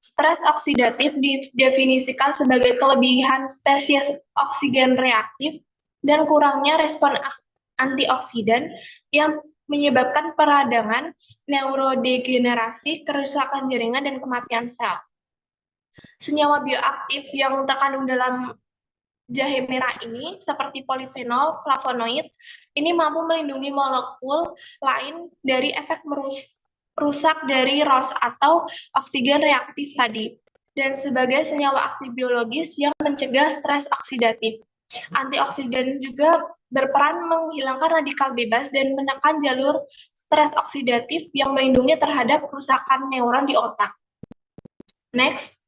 Stres oksidatif didefinisikan sebagai kelebihan spesies oksigen reaktif dan kurangnya respon antioksidan yang menyebabkan peradangan, neurodegenerasi, kerusakan jaringan, dan kematian sel. Senyawa bioaktif yang terkandung dalam jahe merah ini seperti polyphenol flavonoid ini mampu melindungi molekul lain dari efek merusak dari ROS atau oksigen reaktif tadi, dan sebagai senyawa aktif biologis yang mencegah stres oksidatif. Antioksidan juga berperan menghilangkan radikal bebas dan menekan jalur stres oksidatif yang melindungi terhadap kerusakan neuron di otak. Next.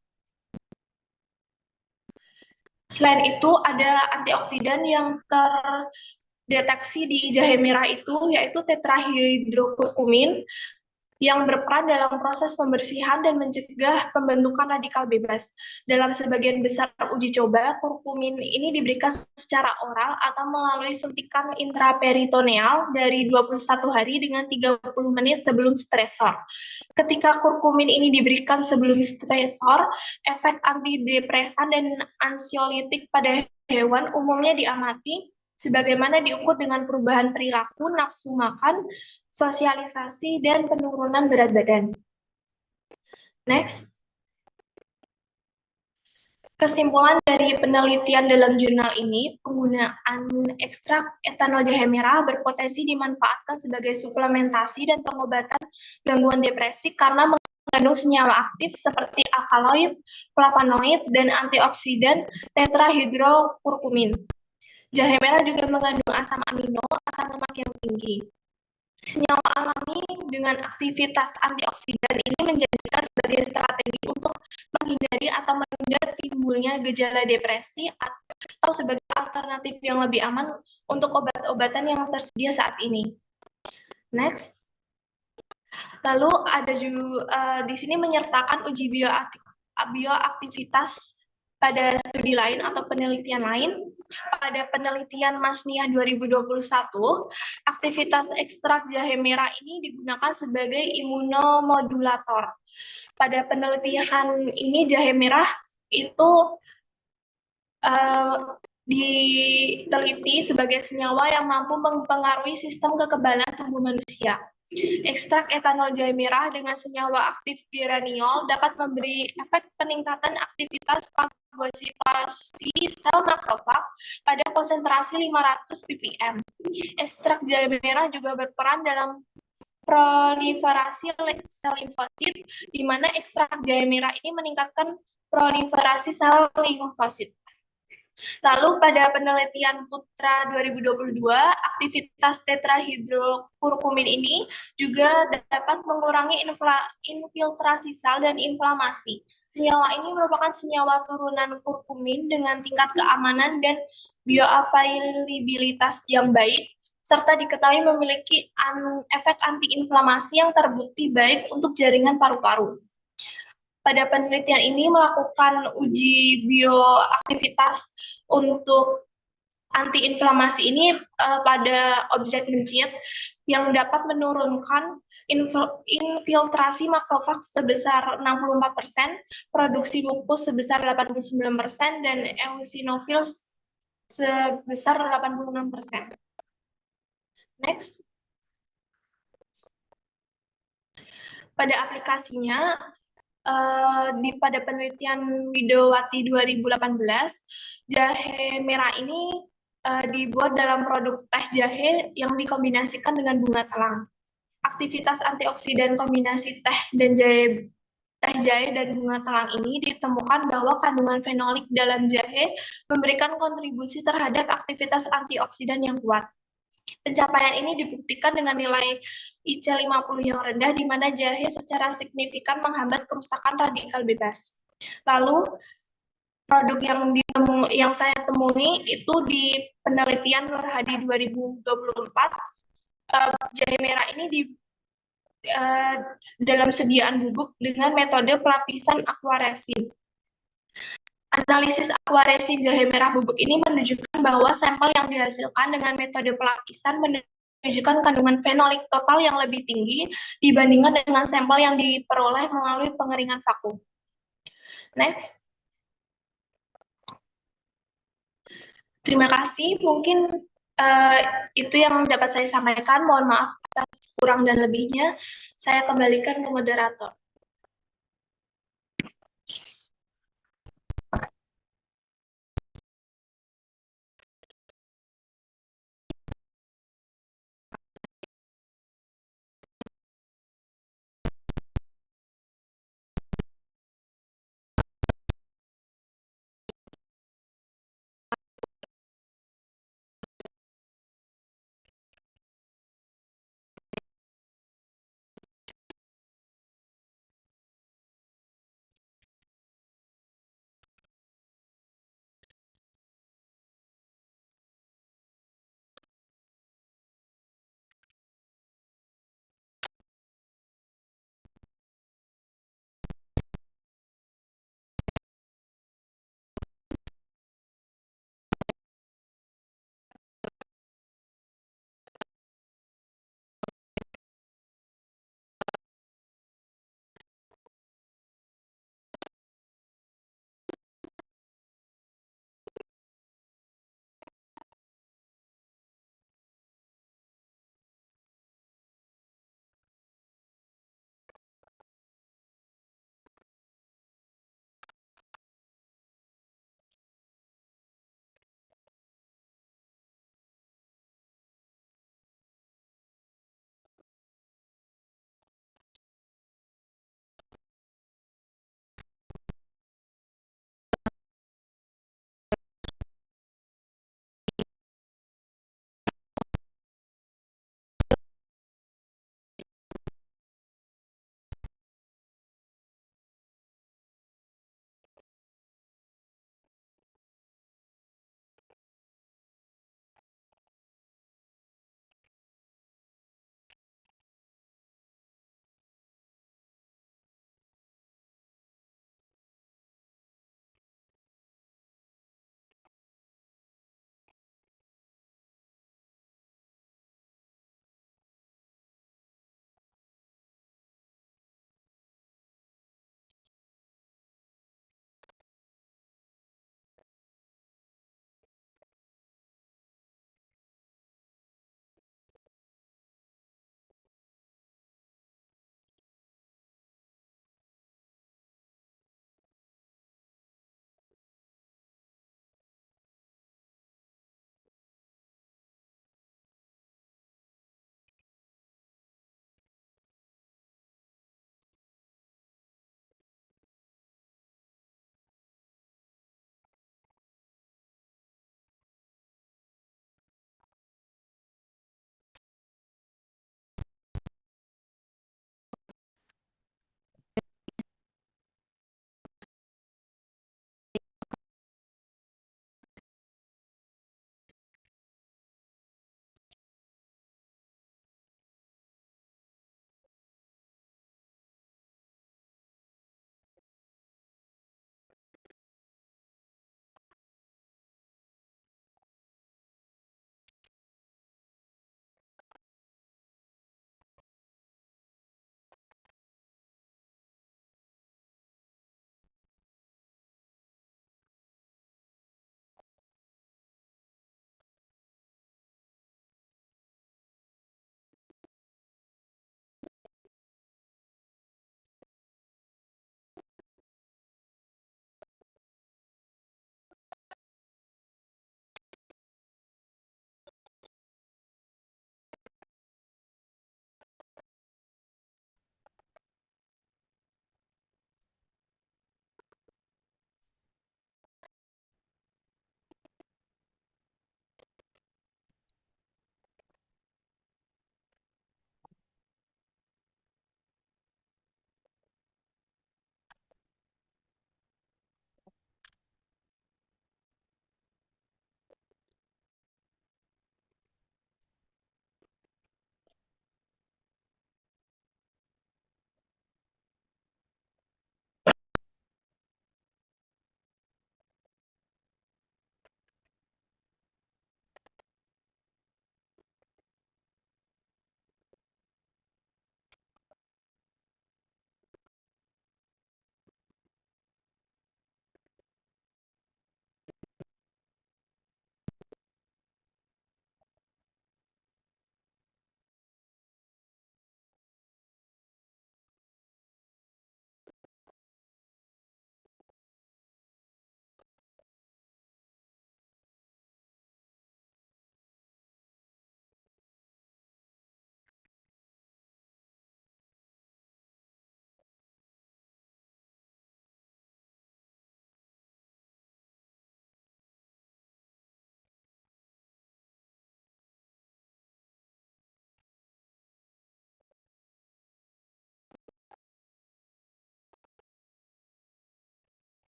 Selain itu, ada antioksidan yang terdeteksi di jahe merah itu, yaitu tetrahidrokurkumin, yang berperan dalam proses pembersihan dan mencegah pembentukan radikal bebas. Dalam sebagian besar uji coba, kurkumin ini diberikan secara oral atau melalui suntikan intraperitoneal dari 21 hari dengan 30 menit sebelum stresor. Ketika kurkumin ini diberikan sebelum stresor, efek antidepresan dan ansiolitik pada hewan umumnya diamati, sebagaimana diukur dengan perubahan perilaku, nafsu makan, sosialisasi, dan penurunan berat badan. Next. Kesimpulan dari penelitian dalam jurnal ini, penggunaan ekstrak etanol jahe merah berpotensi dimanfaatkan sebagai suplementasi dan pengobatan gangguan depresi karena mengandung senyawa aktif seperti alkaloid, flavonoid, dan antioksidan tetrahidrokurkumin. Jahe merah juga mengandung asam amino, asam lemak yang tinggi. Senyawa alami dengan aktivitas antioksidan ini menjadikan sebagai strategi untuk menghindari atau menunda timbulnya gejala depresi atau sebagai alternatif yang lebih aman untuk obat-obatan yang tersedia saat ini. Next. Lalu ada juga di sini menyertakan uji bioaktivitas pada studi lain atau penelitian lain. Pada penelitian Masniah 2021, aktivitas ekstrak jahe merah ini digunakan sebagai imunomodulator. Pada penelitian ini jahe merah itu diteliti sebagai senyawa yang mampu mempengaruhi sistem kekebalan tubuh manusia. Ekstrak etanol jahe merah dengan senyawa aktif geraniol dapat memberi efek peningkatan aktivitas fagositasi sel makrofag pada konsentrasi 500 ppm. Ekstrak jahe merah juga berperan dalam proliferasi sel limfosit, di mana ekstrak jahe merah ini meningkatkan proliferasi sel limfosit. Lalu pada penelitian Putra 2022, aktivitas tetrahidrokurkumin ini juga dapat mengurangi infiltrasi sel dan inflamasi. Senyawa ini merupakan senyawa turunan kurkumin dengan tingkat keamanan dan bioavailabilitas yang baik, serta diketahui memiliki efek antiinflamasi yang terbukti baik untuk jaringan paru-paru. Pada penelitian ini melakukan uji bioaktivitas untuk antiinflamasi ini pada objek mencit yang dapat menurunkan infiltrasi makrofag sebesar 64%, produksi mukus sebesar 89%, dan eosinophils sebesar 86%. Next. Pada aplikasinya, pada penelitian Widowati 2018, jahe merah ini dibuat dalam produk teh jahe yang dikombinasikan dengan bunga telang. Aktivitas antioksidan kombinasi teh jahe dan bunga telang ini ditemukan bahwa kandungan fenolik dalam jahe memberikan kontribusi terhadap aktivitas antioksidan yang kuat. Pencapaian ini dibuktikan dengan nilai IC50 yang rendah, di mana jahe secara signifikan menghambat kerusakan radikal bebas. Lalu, produk yang saya temui itu di penelitian Nur Hadi 2024, jahe merah ini dalam sediaan bubuk dengan metode pelapisan aquaresin. Analisis aquaresin jahe merah bubuk ini menunjukkan bahwa sampel yang dihasilkan dengan metode pelapisan menunjukkan kandungan fenolik total yang lebih tinggi dibandingkan dengan sampel yang diperoleh melalui pengeringan vakum. Next. Terima kasih. Mungkin itu yang dapat saya sampaikan. Mohon maaf atas kurang dan lebihnya. Saya kembalikan ke moderator.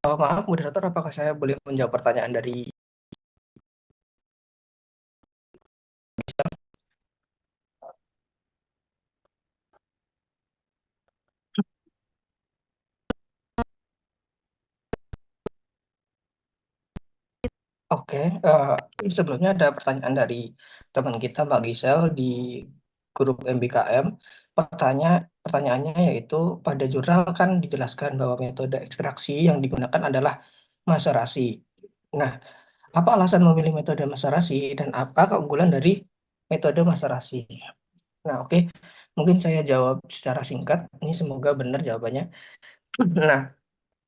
Maaf, moderator, apakah saya boleh menjawab pertanyaan dari... Oke, sebelumnya ada pertanyaan dari teman kita, Mbak Gisel, di grup MBKM. Pertanyaannya yaitu, pada jurnal kan dijelaskan bahwa metode ekstraksi yang digunakan adalah maserasi. Nah, apa alasan memilih metode maserasi dan apa keunggulan dari metode maserasi? Nah, oke, mungkin saya jawab secara singkat. Ini semoga benar jawabannya. Nah,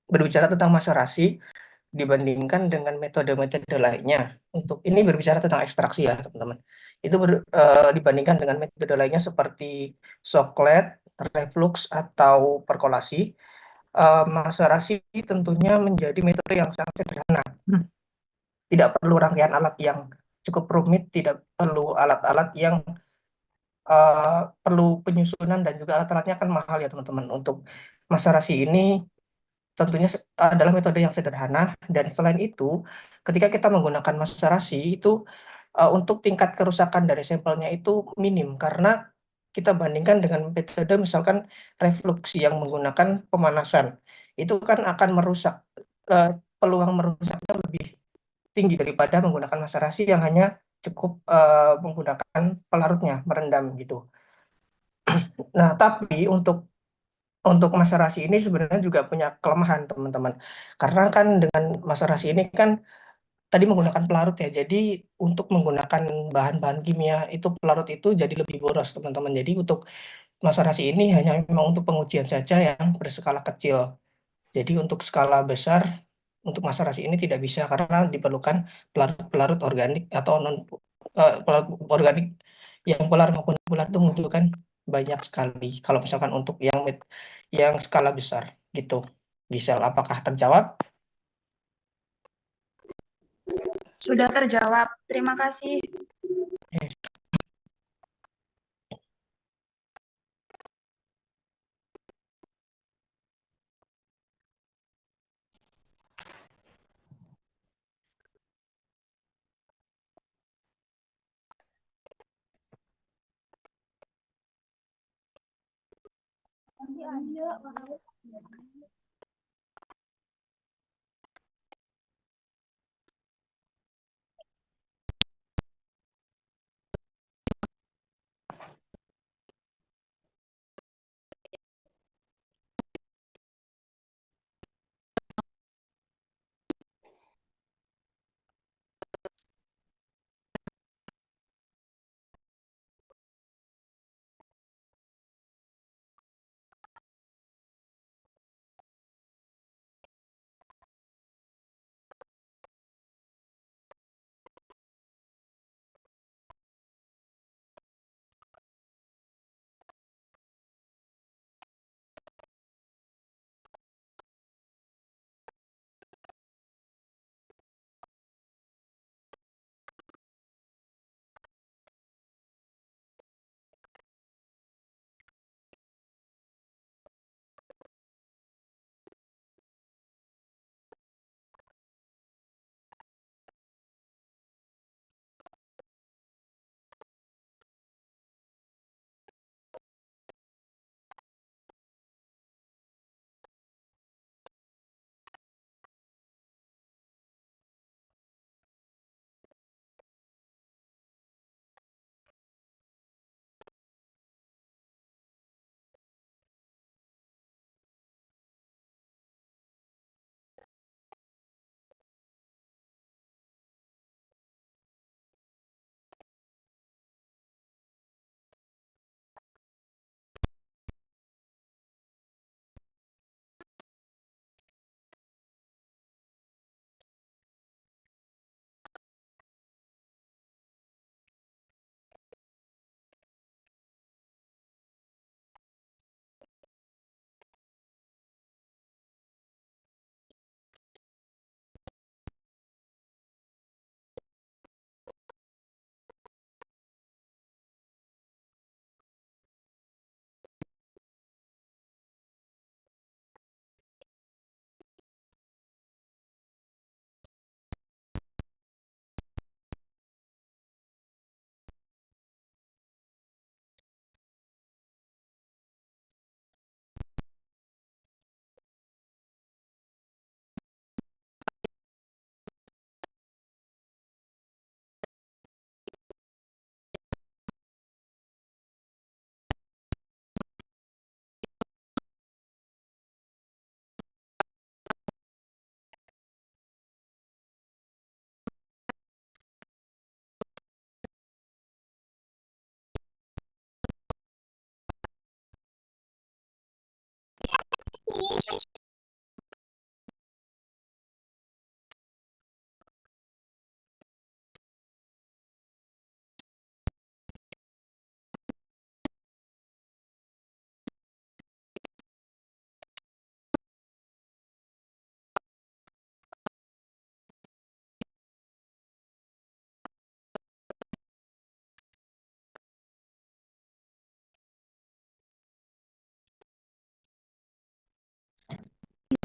berbicara tentang maserasi, dibandingkan dengan metode-metode lainnya. Untuk ini berbicara tentang ekstraksi ya, teman-teman. Itu dibandingkan dengan metode lainnya seperti Soklet, reflux, atau perkolasi, maserasi tentunya menjadi metode yang sangat sederhana. Tidak perlu rangkaian alat yang cukup rumit, tidak perlu alat-alat yang perlu penyusunan, dan juga alat-alatnya kan mahal ya, teman-teman. Untuk maserasi ini tentunya adalah metode yang sederhana, dan selain itu ketika kita menggunakan maserasi itu untuk tingkat kerusakan dari sampelnya itu minim, karena kita bandingkan dengan metode misalkan refluksi yang menggunakan pemanasan, itu kan akan merusak, eh, peluang merusaknya lebih tinggi daripada menggunakan maserasi yang hanya cukup menggunakan pelarutnya, merendam gitu. Nah, tapi untuk maserasi ini sebenarnya juga punya kelemahan, teman-teman. Karena kan dengan maserasi ini kan tadi menggunakan pelarut ya. Jadi untuk menggunakan bahan-bahan kimia itu, pelarut itu jadi lebih boros, teman-teman. Jadi untuk maserasi ini hanya memang untuk pengujian saja yang berskala kecil. Jadi untuk skala besar, untuk maserasi ini tidak bisa karena diperlukan pelarut-pelarut organik atau non pelarut organik yang polar maupun polar itu membutuhkan banyak sekali. Kalau misalkan untuk yang skala besar gitu. Gisel, apakah terjawab? Sudah terjawab. Terima kasih.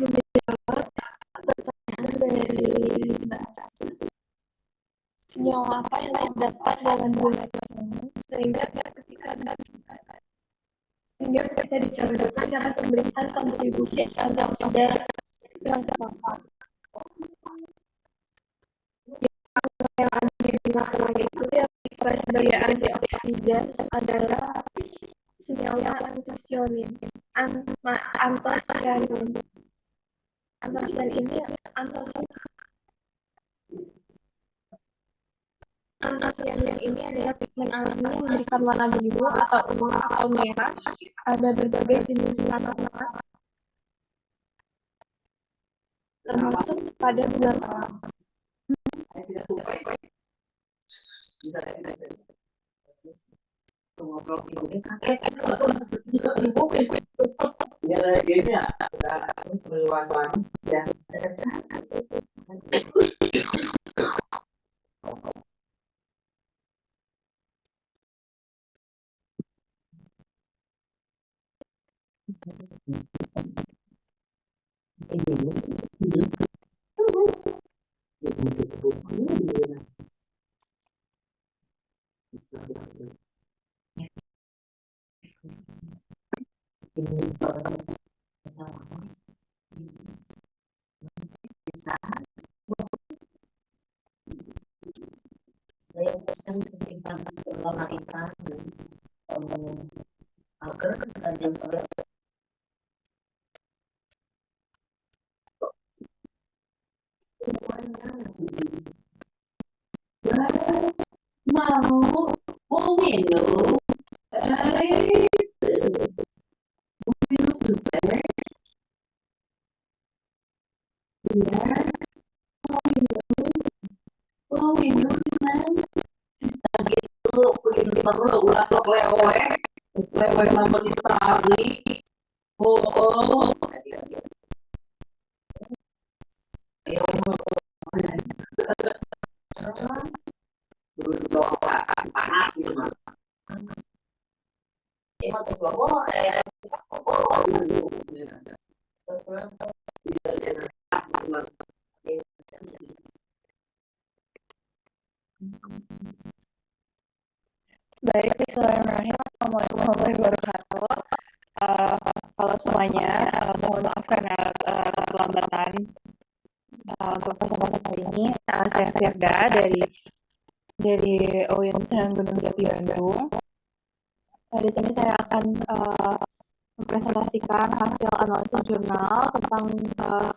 menjawab pertanyaan dari Mbak Caci. Senyawa apa yang terdapat dalam bulan tersebut sehingga ketika dicampurkan dapat memberikan kontribusi antioksidan yang terpakai. Yang ada di makanan itu yang dipakai sebagai antioksidan adalah senyawa antosianin. Antosianin ini adalah pigmen alami yang memberikan warna biru atau ungu atau merah pada berbagai jenis tanaman, termasuk pada bulan malam. Baik, bismillahirrahmanirrahim. Assalamualaikum warahmatullahi wabarakatuh. Halo semuanya, mohon maaf karena keterlambatan untuk presentasi kali ini. Saya Firda dari UIN Sunan Gunung Jati Bandung. Di sini saya akan mempresentasikan hasil analisis jurnal tentang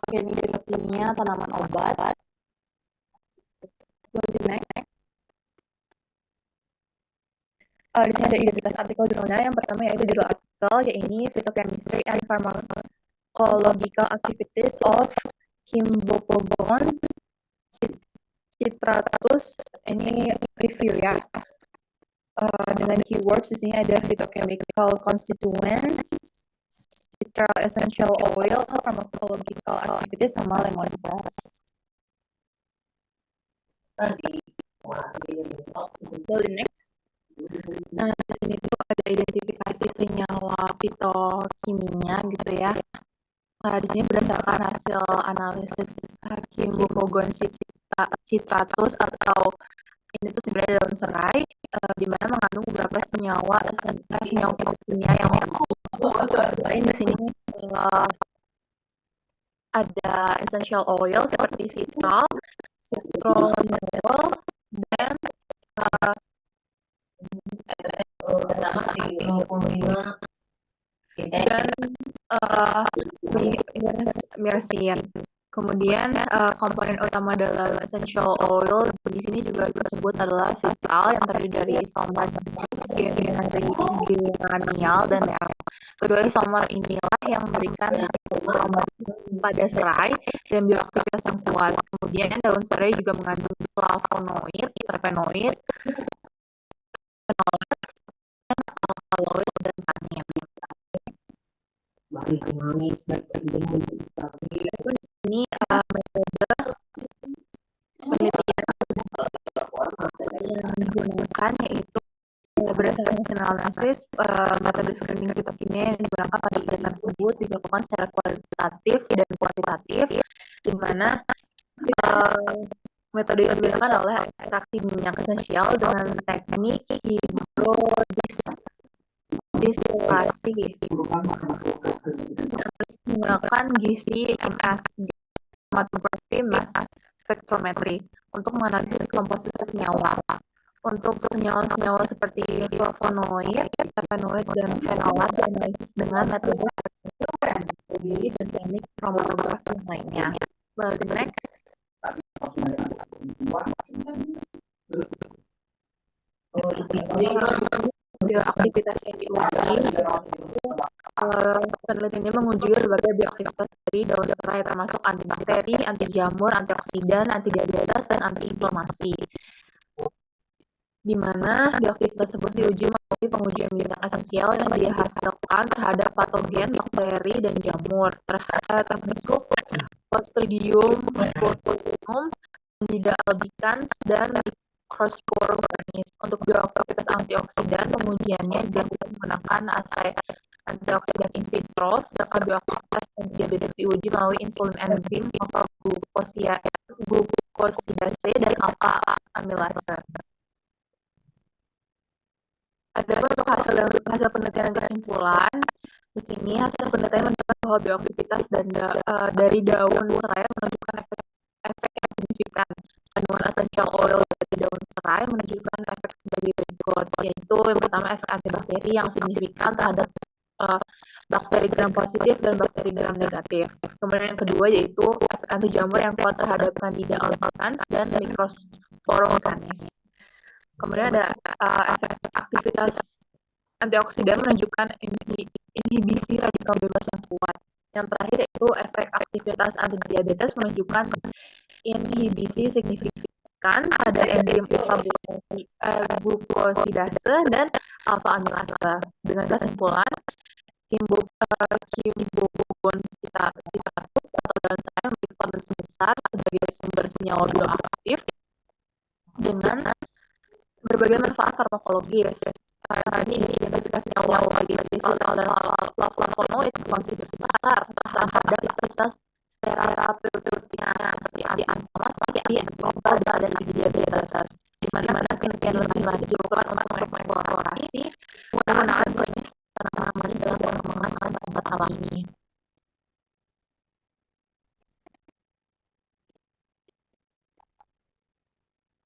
screening kimia tanaman obat. Next. Di sini ada identitas artikel jurnalnya. Yang pertama yaitu judul artikel, yaitu Phytochemistry and Pharmacological Activities of Kimbopogon citratus. Ini review ya. Dengan keywords di sini ada phytochemical constituents, citral essential oil, pharmacological activities, sama lemon grass. Next. Nah, di sini tuh ada identifikasi senyawa fitokimia gitu ya. Di sini berdasarkan hasil analisis Kimbopogon citratus atau ini tuh sebenarnya daun serai, di mana mengandung beberapa senyawa kimia yang lain. Di sini ada essential oil seperti citral, citronellol, dan myrcene. Kemudian komponen utama dalam essential oil di sini juga disebut adalah citral yang terdiri dari isomer geranial dan nerol. Kedua isomer inilah yang memberikan pada serai dan bioaktivitas yang kuat. Kemudian daun serai juga mengandung flavonoid, terpenoid, fenol, alkaloid, dan tannin. Ini metode penelitian yang digunakan yaitu Berdasarkan hasil analisis, metode screening fitokimia yang digunakan pada ide tersebut dilakukan secara kualitatif dan kuantitatif, di mana metode yang digunakan adalah ekstraksi minyak esensial dengan teknik hidrodistilasi menggunakan GC-MS, chromatography mass spectrometry, untuk menganalisis komposisi senyawa. Untuk senyawa-senyawa seperti flavonoid, terpenoid, dan fenolat dianalisis dengan metode dan teknik kromatografi yang lainnya. Next. Bioaktivitas yang diuji, penelitian ini menguji berbagai bioaktivitas dari daun serai termasuk antibakteri, anti jamur, antioksidan, anti diabetes, dan antiinflamasi. Di mana bioaktivitas tersebut diuji melalui pengujian minyak esensial yang dihasilkan terhadap patogen, bakteri, dan jamur, termasuk Clostridium botulinum, Candida albicans, dan Microsporum organismis. Untuk bioaktivitas antioksidan, pengujiannya dilakukan menggunakan asai antioksidan in vitro, sedangkan bioaktivitas diabetes diuji melalui insulin enzim, alpha glukosidase, dan alpha amilase. Ada untuk hasil penelitian dan kesimpulan. Di sini hasil penelitian menunjukkan bahwa bioaktivitas dari daun serai menunjukkan efek yang signifikan. Kandungan essential oil dari daun serai menunjukkan efek sebagai berikut, yaitu yang pertama efek antibakteri yang signifikan terhadap bakteri gram positif dan bakteri gram negatif. Kemudian yang kedua yaitu efek anti jamur yang kuat terhadap Candida albicans dan Microsporum organismis. Kemudian ada efek aktivitas antioksidan menunjukkan inhibisi radikal bebas yang kuat. Yang terakhir yaitu efek aktivitas antidiabetes menunjukkan inhibisi signifikan pada enzim glukosidase dan alpha amilase. Dengan kesimpulan, Kimbobon citatum atau daun serai memiliki potensi besar sebagai sumber senyawa bioaktif dengan berbagai manfaat farmakologis. Ini identifikasi senyawa adalah flavonoid berkontribusi besar terhadap aktivitas terapeutiknya seperti anti-inflamasi, anti-obat, dan anti-diabetes. Di mana penelitian lebih lanjut dilakukan untuk mengeksplorasi penggunaan klinis tanaman dalam pengembangan obat alami.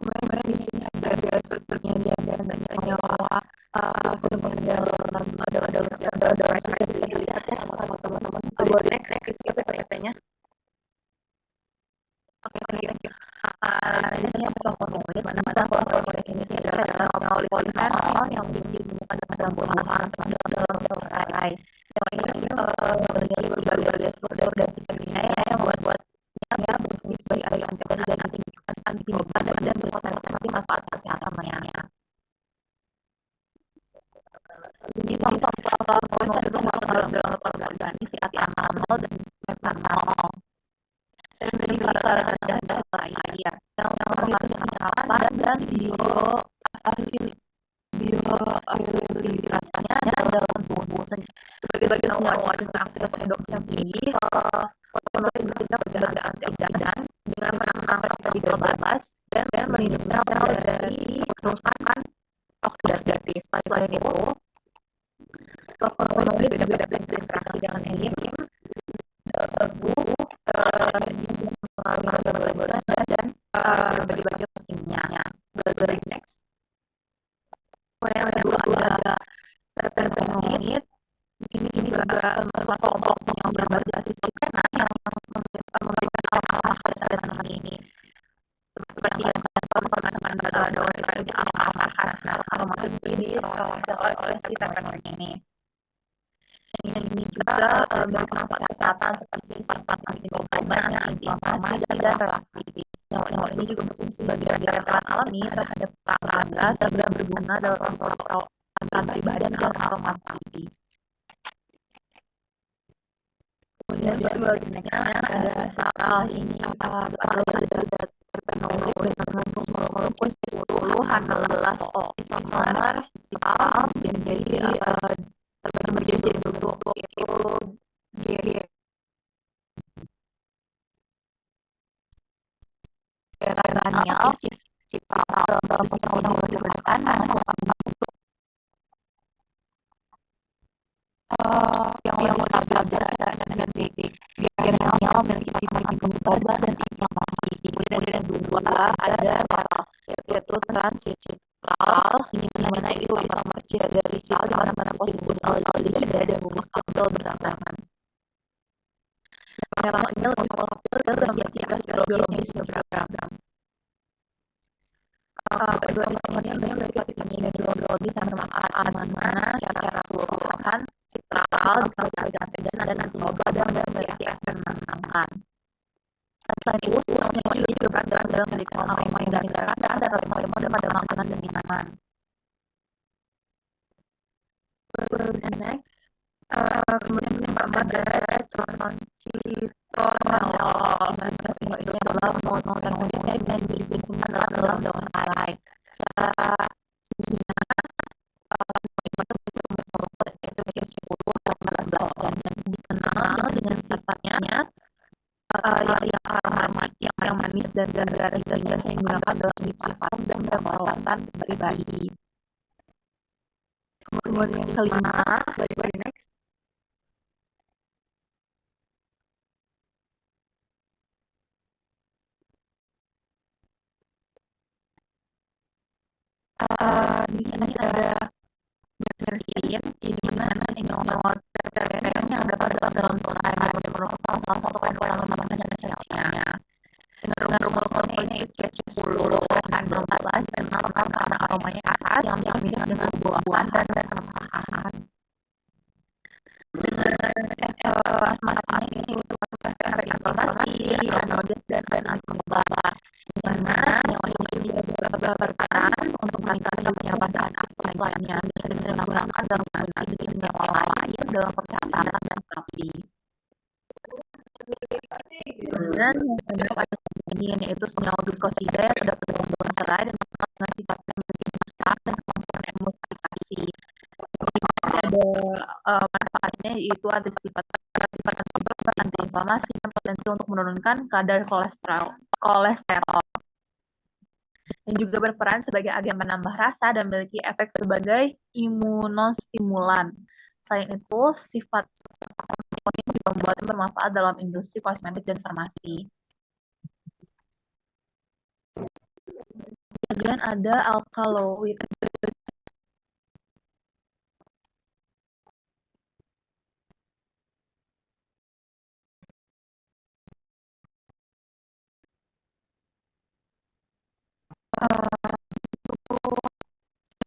Kemudian di sini ada strukturnya dan senyawa dalam bisa dilihat ya teman-teman. Boleh next itu PPT-nya. Oke, thank you. Di sini ada flavonoid, mana flavonoid ini adalah olifenol yang ditemukan dalam buah-buahan termasuk daun serai. Senyawa ini memiliki berbagai struktur dan fungsinya yang membuatnya berfungsi sebagai antioksidan dan antiobat dan berpotensi manfaat kesehatan lainnya. Ini flavonoid itu terdapat dalam organik seperti etanol dan metanol. Dan ini adalah air yang menyalakan dan bioavailabilitasnya dalam tubuh. Sebagai senyawa dengan aktivitas redoks yang tinggi, flavonoid bekerja sebagai antioksidan dengan menangkap radikal bebas dan melindungi sel dari kerusakan oksidatif. Selain itu, flavonoid juga dapat berinteraksi dengan enzim tubuh dan berbagai kimia. Berbagai next. Kemudian yang kedua ada terpenoid. Di sini juga termasuk kelompok yang berbasis sitokina yang memberikan alfa pada tanaman ini. Seperti yang sama daun serai yang aromatik ini dihasilkan oleh si terpenoid ini. Ini juga bermanfaat kesehatan seperti sifat antioksidan, anti-inflamasi, dan relaksasi. Senyawa ini juga berfungsi sebagai radikal alami terhadap serangga serta berguna dalam kontrol antibodi dan aromaterapi. Kemudian juga ada sel ini adalah terpenoid dengan fungsi 10 16 isomer citral terbagi jadi bentuk yaitu geranial citral dalam proses yang dibedakan menghasilkan bentuk yang lebih stabil secara energetik. Geranial memiliki sifat antimikroba dan inflamasi. Kemudian yang kedua ada lateral, yaitu transcitral, di mana itu isomer dari citral di mana posisi aldehyde dan stabil berdampingan. Lateral ini lebih volatil dalam aktivitas biologis beragam. Kedua isomer ini memiliki sifat biologis yang bermanfaat, mana secara keseluruhan citral disertai antioksidan dan antimikroba dan memiliki efek menenangkan. Selain itu, senyawa ini juga berperan dalam memberikan aroma yang menyegarkan dan rasa lemon pada makanan dan minuman. Next, kemudian yang keempat ada citronellol. Senyawa itu adalah monofenoid dan ditemukan dalam daun serai. Secara kimia, dan dikenal dengan sifatnya yang manis dan garis sehingga saya menggunakan dalam parfum dan perawatan pribadi. Kemudian yang kelima, next. Di sini ada bersin, di mana senyawa terpenen yang terdapat dalam serai merupakan salah satu komponen utama sel-selnya. Dengan rumus-rumusnya itu 10, 16 dan 6 karena aromanya khas yang mirip dengan buah-buahan dan rempah-rempahan. Dengan manfaatnya itu efek inflamasi, anodis dan antimikroba. Di mana senyawa ini juga berperan untuk meningkatkan penyampaian aktif lainnya bisa digunakan dalam kondisi senyawa lain dalam percakapan dan terapi. Kemudian yang kedua ada ini yaitu senyawa glikosida yang terdapat dalam daun serai dan dengan sifat memiliki besar dan kemampuan emulsifikasi. Ada manfaatnya yaitu ada sifat antiinflamasi dan potensi untuk menurunkan kadar kolesterol. Dan juga berperan sebagai agen penambah rasa dan memiliki efek sebagai imunostimulan. Selain itu, sifat ini juga membuatnya bermanfaat dalam industri kosmetik dan farmasi. Kemudian ada alkaloid.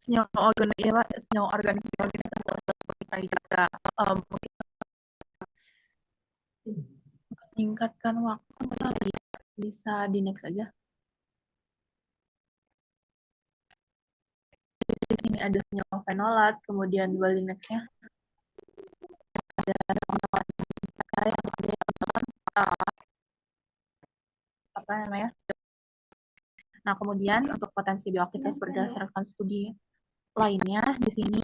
Senyawa organik kita meningkatkan waktu kali ya. Bisa di next aja. Di sini ada senyawa fenolat, kemudian di next-nya ada senyawa yang apa namanya? Nah, kemudian untuk potensi bioaktivitas berdasarkan studi lainnya di sini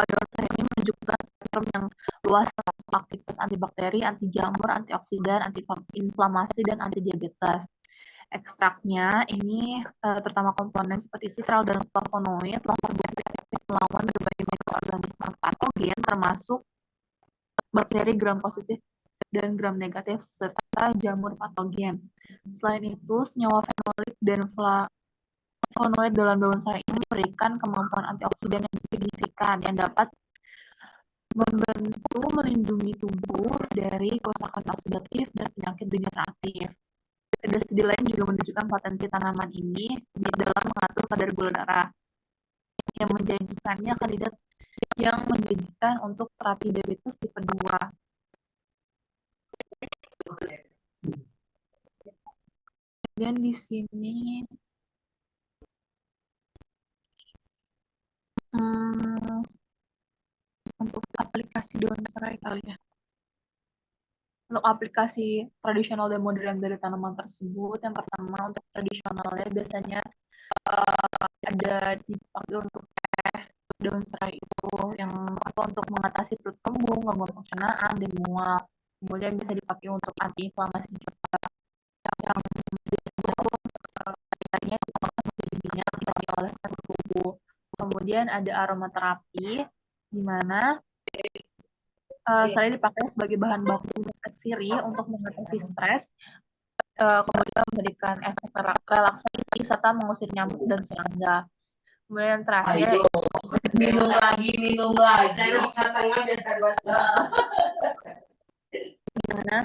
daun ini menunjukkan spektrum yang luas termasuk aktivitas antibakteri, anti jamur, antioksidan, anti-inflamasi dan anti diabetes. Ekstraknya ini terutama komponen seperti citral dan flavonoid telah terbukti efektif melawan berbagai mikroorganisme patogen termasuk bakteri gram positif dan gram negatif serta jamur patogen. Selain itu, senyawa fenolik dan flavonoid dalam daun serai ini memberikan kemampuan antioksidan yang signifikan yang dapat membantu melindungi tubuh dari kerusakan oksidatif dan penyakit degeneratif. Studi lain juga menunjukkan potensi tanaman ini di dalam mengatur kadar gula darah yang menjadikannya kandidat yang menjanjikan untuk terapi diabetes tipe 2. Dan di sini untuk aplikasi daun serai kali ya. Untuk aplikasi tradisional dan modern dari tanaman tersebut, yang pertama untuk tradisionalnya biasanya ada dipakai untuk daun serai itu yang untuk mengatasi perut kembung, gangguan pencernaan, dan mual. Kemudian bisa dipakai untuk antiinflamasi juga. Yang sebenarnya masih minyak dipakai oleskan ke tubuh. Kemudian ada aromaterapi, di mana serai dipakai sebagai bahan baku sirih untuk mengatasi stres, kemudian memberikan efek relaksasi serta mengusir nyamuk dan serangga. Kemudian terakhir minum lagi. Saya bisa tengah biasa dimana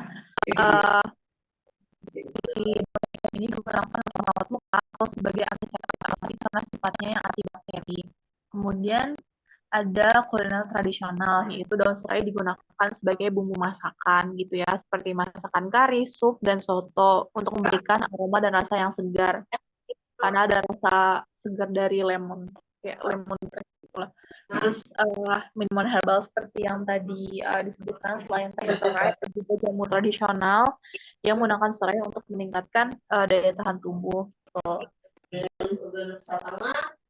ini digunakan untuk merawat luka atau sebagai antiseptik alami karena sifatnya yang antibakteri. Kemudian ada kuliner tradisional, yaitu daun serai digunakan sebagai bumbu masakan gitu ya, seperti masakan kari, sup, dan soto untuk memberikan aroma dan rasa yang segar. Karena ada rasa segar dari lemon, kayak lemon gitu lah. Terus minuman herbal seperti yang tadi disebutkan, selain teh serai, ada juga jamu tradisional yang menggunakan serai untuk meningkatkan daya tahan tubuh.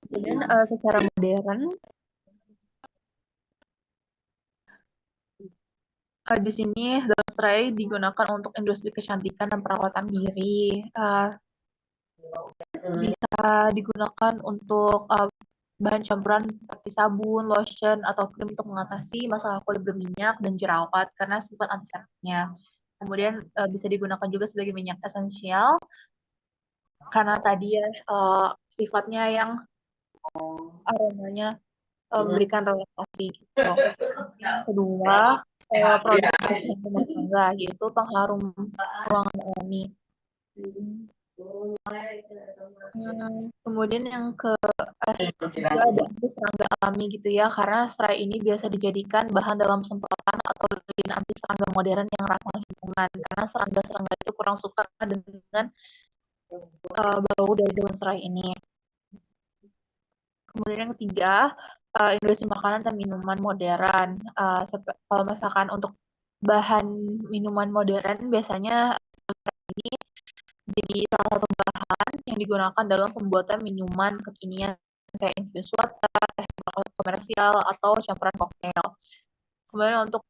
Kemudian secara modern, di sini daun serai digunakan untuk industri kecantikan dan perawatan diri. Bisa digunakan untuk bahan campuran seperti sabun, lotion, atau krim untuk mengatasi masalah kulit berminyak dan jerawat karena sifat antiseptiknya. Kemudian bisa digunakan juga sebagai minyak esensial karena tadi ya sifatnya yang aromanya memberikan relaksasi gitu. Kedua, produk rumah tangga yaitu pengharum ruangan alami. Kemudian yang juga ada anti serangga alami gitu ya, karena serai ini biasa dijadikan bahan dalam semprotan atau lilin anti serangga modern yang ramah lingkungan, karena serangga-serangga itu kurang suka dengan bau dari daun serai ini. Kemudian yang ketiga, industri makanan dan minuman modern. Kalau misalkan untuk bahan minuman modern, biasanya ini jadi salah satu bahan yang digunakan dalam pembuatan minuman kekinian kayak infus water, teh komersial, atau campuran koktail. Kemudian untuk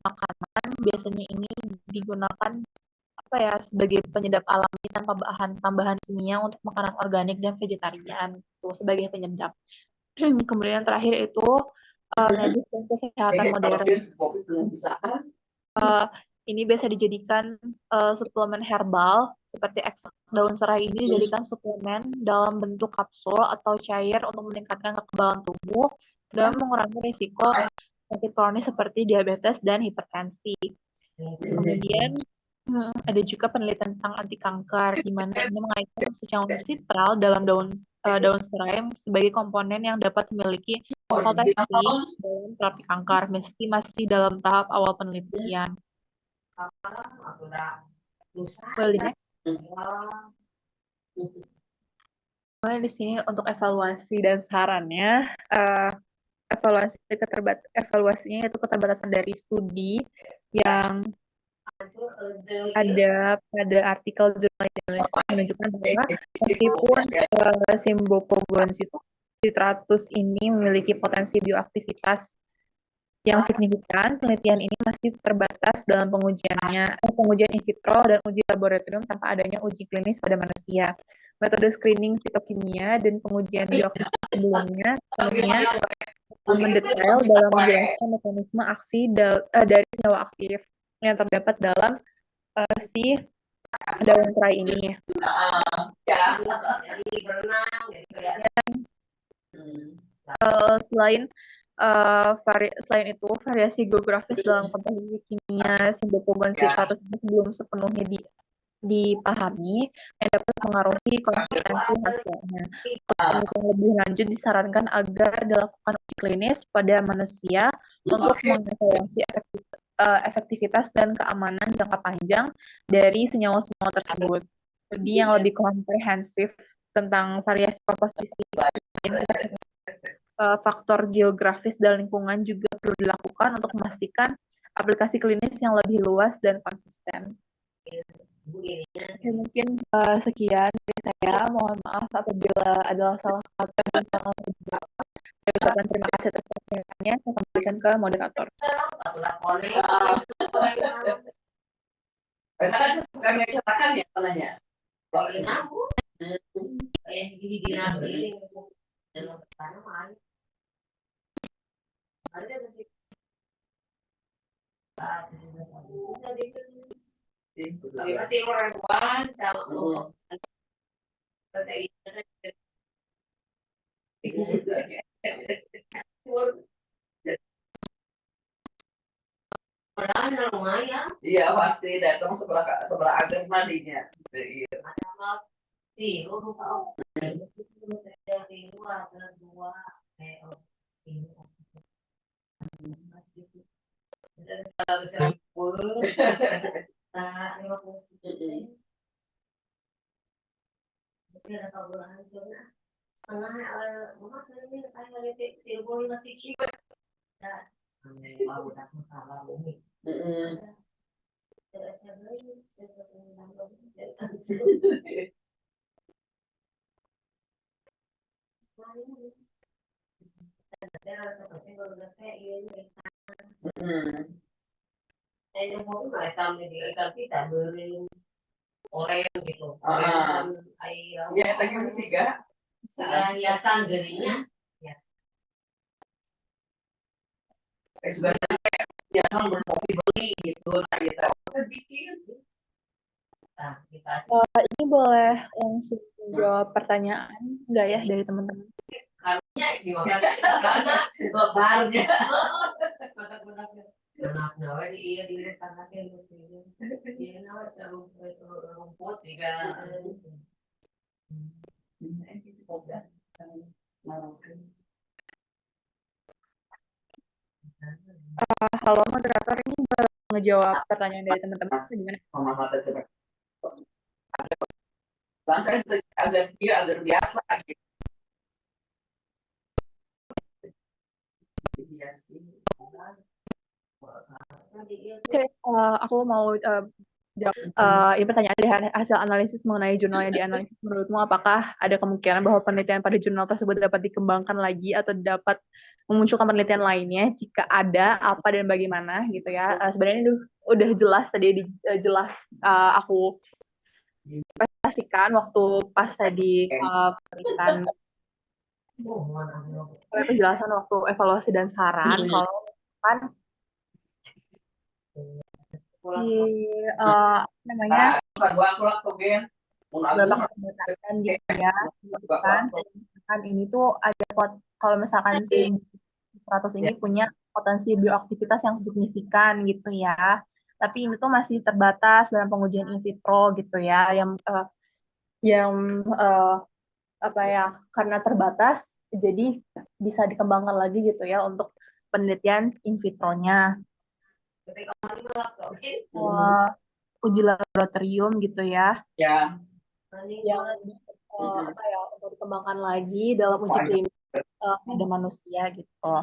makanan, biasanya ini digunakan sebagai penyedap alami tanpa bahan tambahan kimia untuk makanan organik dan vegetarian, itu sebagai penyedap. Kemudian yang terakhir itu medis dan kesehatan modern. Ini biasa dijadikan suplemen herbal seperti ekstrak daun serai ini dijadikan suplemen dalam bentuk kapsul atau cair untuk meningkatkan kekebalan tubuh dan mengurangi risiko penyakit kronis seperti diabetes dan hipertensi. Kemudian ada juga penelitian tentang anti kanker, di mana ini mengaitkan senyawa sitral dalam daun serai sebagai komponen yang dapat memiliki potensi dalam terapi kanker, meski masih dalam tahap awal penelitian. Di sini untuk evaluasi dan sarannya, evaluasinya itu keterbatasan dari studi yang ada pada artikel jurnal Indonesia menunjukkan bahwa meskipun Simbopogon citratus ini memiliki potensi bioaktivitas yang signifikan, penelitian ini masih terbatas dalam pengujian in vitro dan uji laboratorium tanpa adanya uji klinis pada manusia. Metode screening fitokimia dan pengujian bioaktivitas sebelumnya mendetail dalam menjelaskan mekanisme aksi dari senyawa aktif yang terdapat dalam si daun serai ini. Selain itu, variasi geografis dalam komposisi kimia Simbopogon citratus belum sepenuhnya dipahami yang dapat mengaruhi konsistensi hasilnya. Untuk lebih lanjut disarankan agar dilakukan uji klinis pada manusia untuk mengevaluasi efektivitas dan keamanan jangka panjang dari senyawa-senyawa tersebut. Jadi yang lebih komprehensif tentang variasi komposisi faktor geografis dan lingkungan juga perlu dilakukan untuk memastikan aplikasi klinis yang lebih luas dan konsisten. Ya, mungkin sekian dari saya. Mohon maaf apabila adalah salah kata dan salah ucap. Saya ucapkan terima kasih atas perhatiannya. Saya kembalikan ke moderator. Bukan kecelakaan ya kalanya. Iya pasti datang sebelah agak mandinya. Iya. Iya lagi masih gak? Hiasan gerinya. Sudah hiasan beli gitu, nah kita bikin. Ini boleh langsung jawab pertanyaan enggak ya dari teman-teman? Harusnya gimana? Karena sebenarnya. Kalau moderator ini boleh ngejawab pertanyaan dari teman-teman atau gimana? Agak biasa gitu. Oke, aku mau jawab. Ini pertanyaan dari hasil analisis mengenai jurnal yang dianalisis. Menurutmu apakah ada kemungkinan bahwa penelitian pada jurnal tersebut dapat dikembangkan lagi atau dapat memunculkan penelitian lainnya? Jika ada, apa dan bagaimana gitu ya? Sebenarnya itu udah jelas tadi jelas aku presentasikan waktu pas tadi berikan penjelasan waktu evaluasi dan saran. Kalau kan namanya beberapa pendekatan gitu ya, kan ini tuh ada kalau misalkan si 100 ini punya potensi bioaktivitas yang signifikan gitu ya, tapi ini tuh masih terbatas dalam pengujian in vitro gitu ya, yang apa ya, karena terbatas jadi bisa dikembangkan lagi gitu ya untuk penelitian in vitronya. Uji laboratorium gitu ya. Ya. Yang bisa apa ya, untuk dikembangkan lagi dalam uji klinis pada manusia gitu.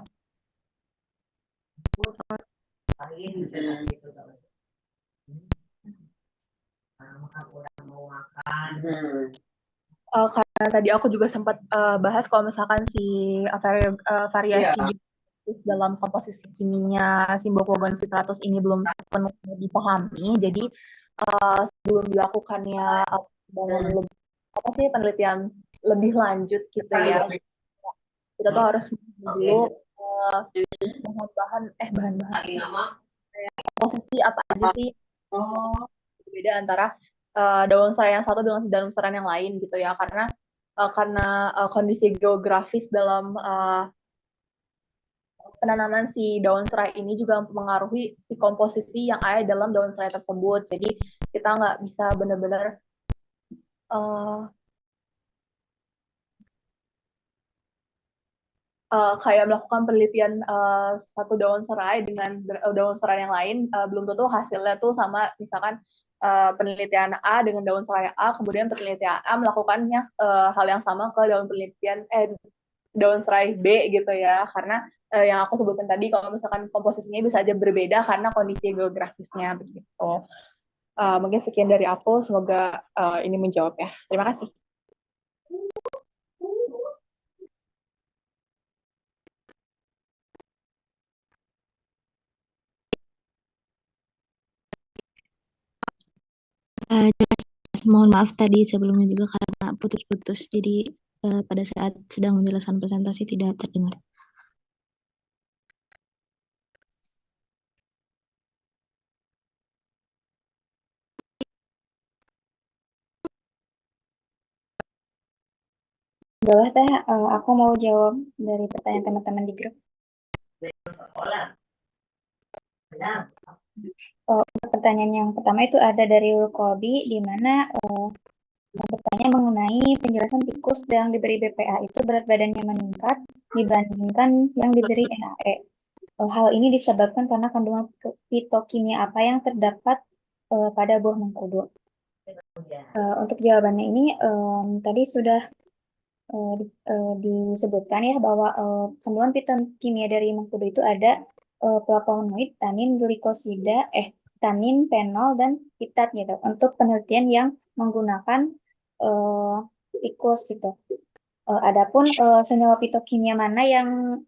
Karena tadi aku juga sempat bahas kalau misalkan si variasi dalam komposisi kimia Simbophogon citratus ini belum sepenuhnya dipahami, jadi sebelum dilakukannya penelitian lebih lanjut gitu ya, kita tuh harus dulu bahan-bahan komposisi apa aja sih beda antara daun serai yang satu dengan daun serai yang lain gitu ya, karena kondisi geografis dalam penanaman si daun serai ini juga mempengaruhi si komposisi yang ada dalam daun serai tersebut. Jadi kita nggak bisa benar-benar kayak melakukan penelitian satu daun serai dengan daun serai yang lain, belum tentu hasilnya tuh sama. Misalkan penelitian A dengan daun serai A, kemudian penelitian A melakukannya hal yang sama ke daun serai B gitu ya, karena yang aku sebutkan tadi, kalau misalkan komposisinya bisa aja berbeda karena kondisi geografisnya begitu. Mungkin sekian dari aku, semoga ini menjawab ya. Terima kasih. Jelas, mohon maaf tadi sebelumnya juga karena putus-putus, jadi pada saat sedang menjelaskan presentasi tidak terdengar. Boleh teh, aku mau jawab dari pertanyaan teman-teman di grup. Untuk pertanyaan yang pertama itu ada dari Kobi, di mana bertanya mengenai penjelasan tikus yang diberi BPA itu berat badannya meningkat dibandingkan yang diberi EHE. Hal ini disebabkan karena kandungan fitokimia apa yang terdapat pada buah mengkudu. Untuk jawabannya ini tadi sudah disebutkan ya bahwa kandungan fitokimia dari mengkudu itu ada flavonoid, tanin, glikosida, tanin, fenol, dan fitat gitu. Untuk penelitian yang menggunakan tikus gitu. Adapun senyawa fitokimia mana yang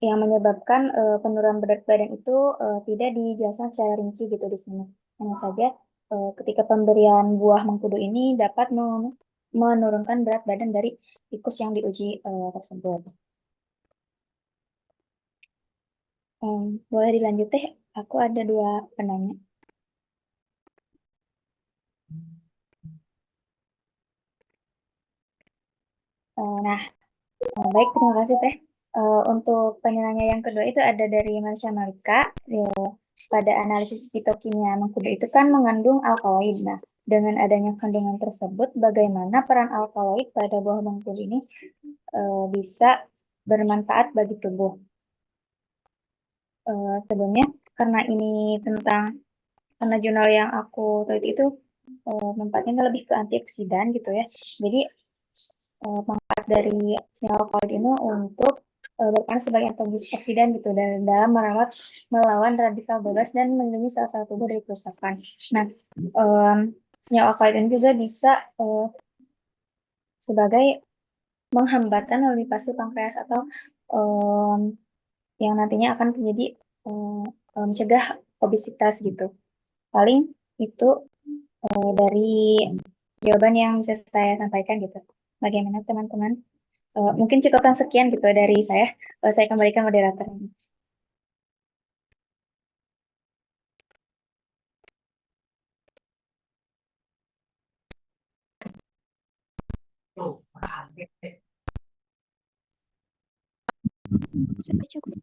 menyebabkan penurunan berat badan itu tidak dijelaskan secara rinci gitu di sini. Hanya saja ketika pemberian buah mengkudu ini dapat menurunkan berat badan dari tikus yang diuji tersebut. Boleh dilanjut teh? Aku ada 2 penanya. Nah, baik, terima kasih teh. Untuk penanya yang kedua itu ada dari Marsha Malika. Pada analisis fitokimia mengkudu itu kan mengandung alkaloid. Nah, dengan adanya kandungan tersebut, bagaimana peran alkaloid pada buah mengkudu ini bisa bermanfaat bagi tubuh? Sebelumnya, karena ini karena jurnal yang aku teliti itu manfaatnya lebih ke antioksidan gitu ya. Jadi manfaat dari senyawa alkaloid ini untuk berperan sebagai antioksidan gitu dan dalam melawan radikal bebas dan melindungi sel-sel tubuh dari kerusakan. Nah, senyawa alkaloid ini juga bisa sebagai menghambatan lipase pankreas atau yang nantinya akan terjadi mencegah obesitas gitu. Paling itu dari jawaban yang bisa saya sampaikan gitu. Bagaimana teman-teman? Mungkin cukupkan sekian gitu dari saya. Saya kembalikan moderator. Sampai cukup.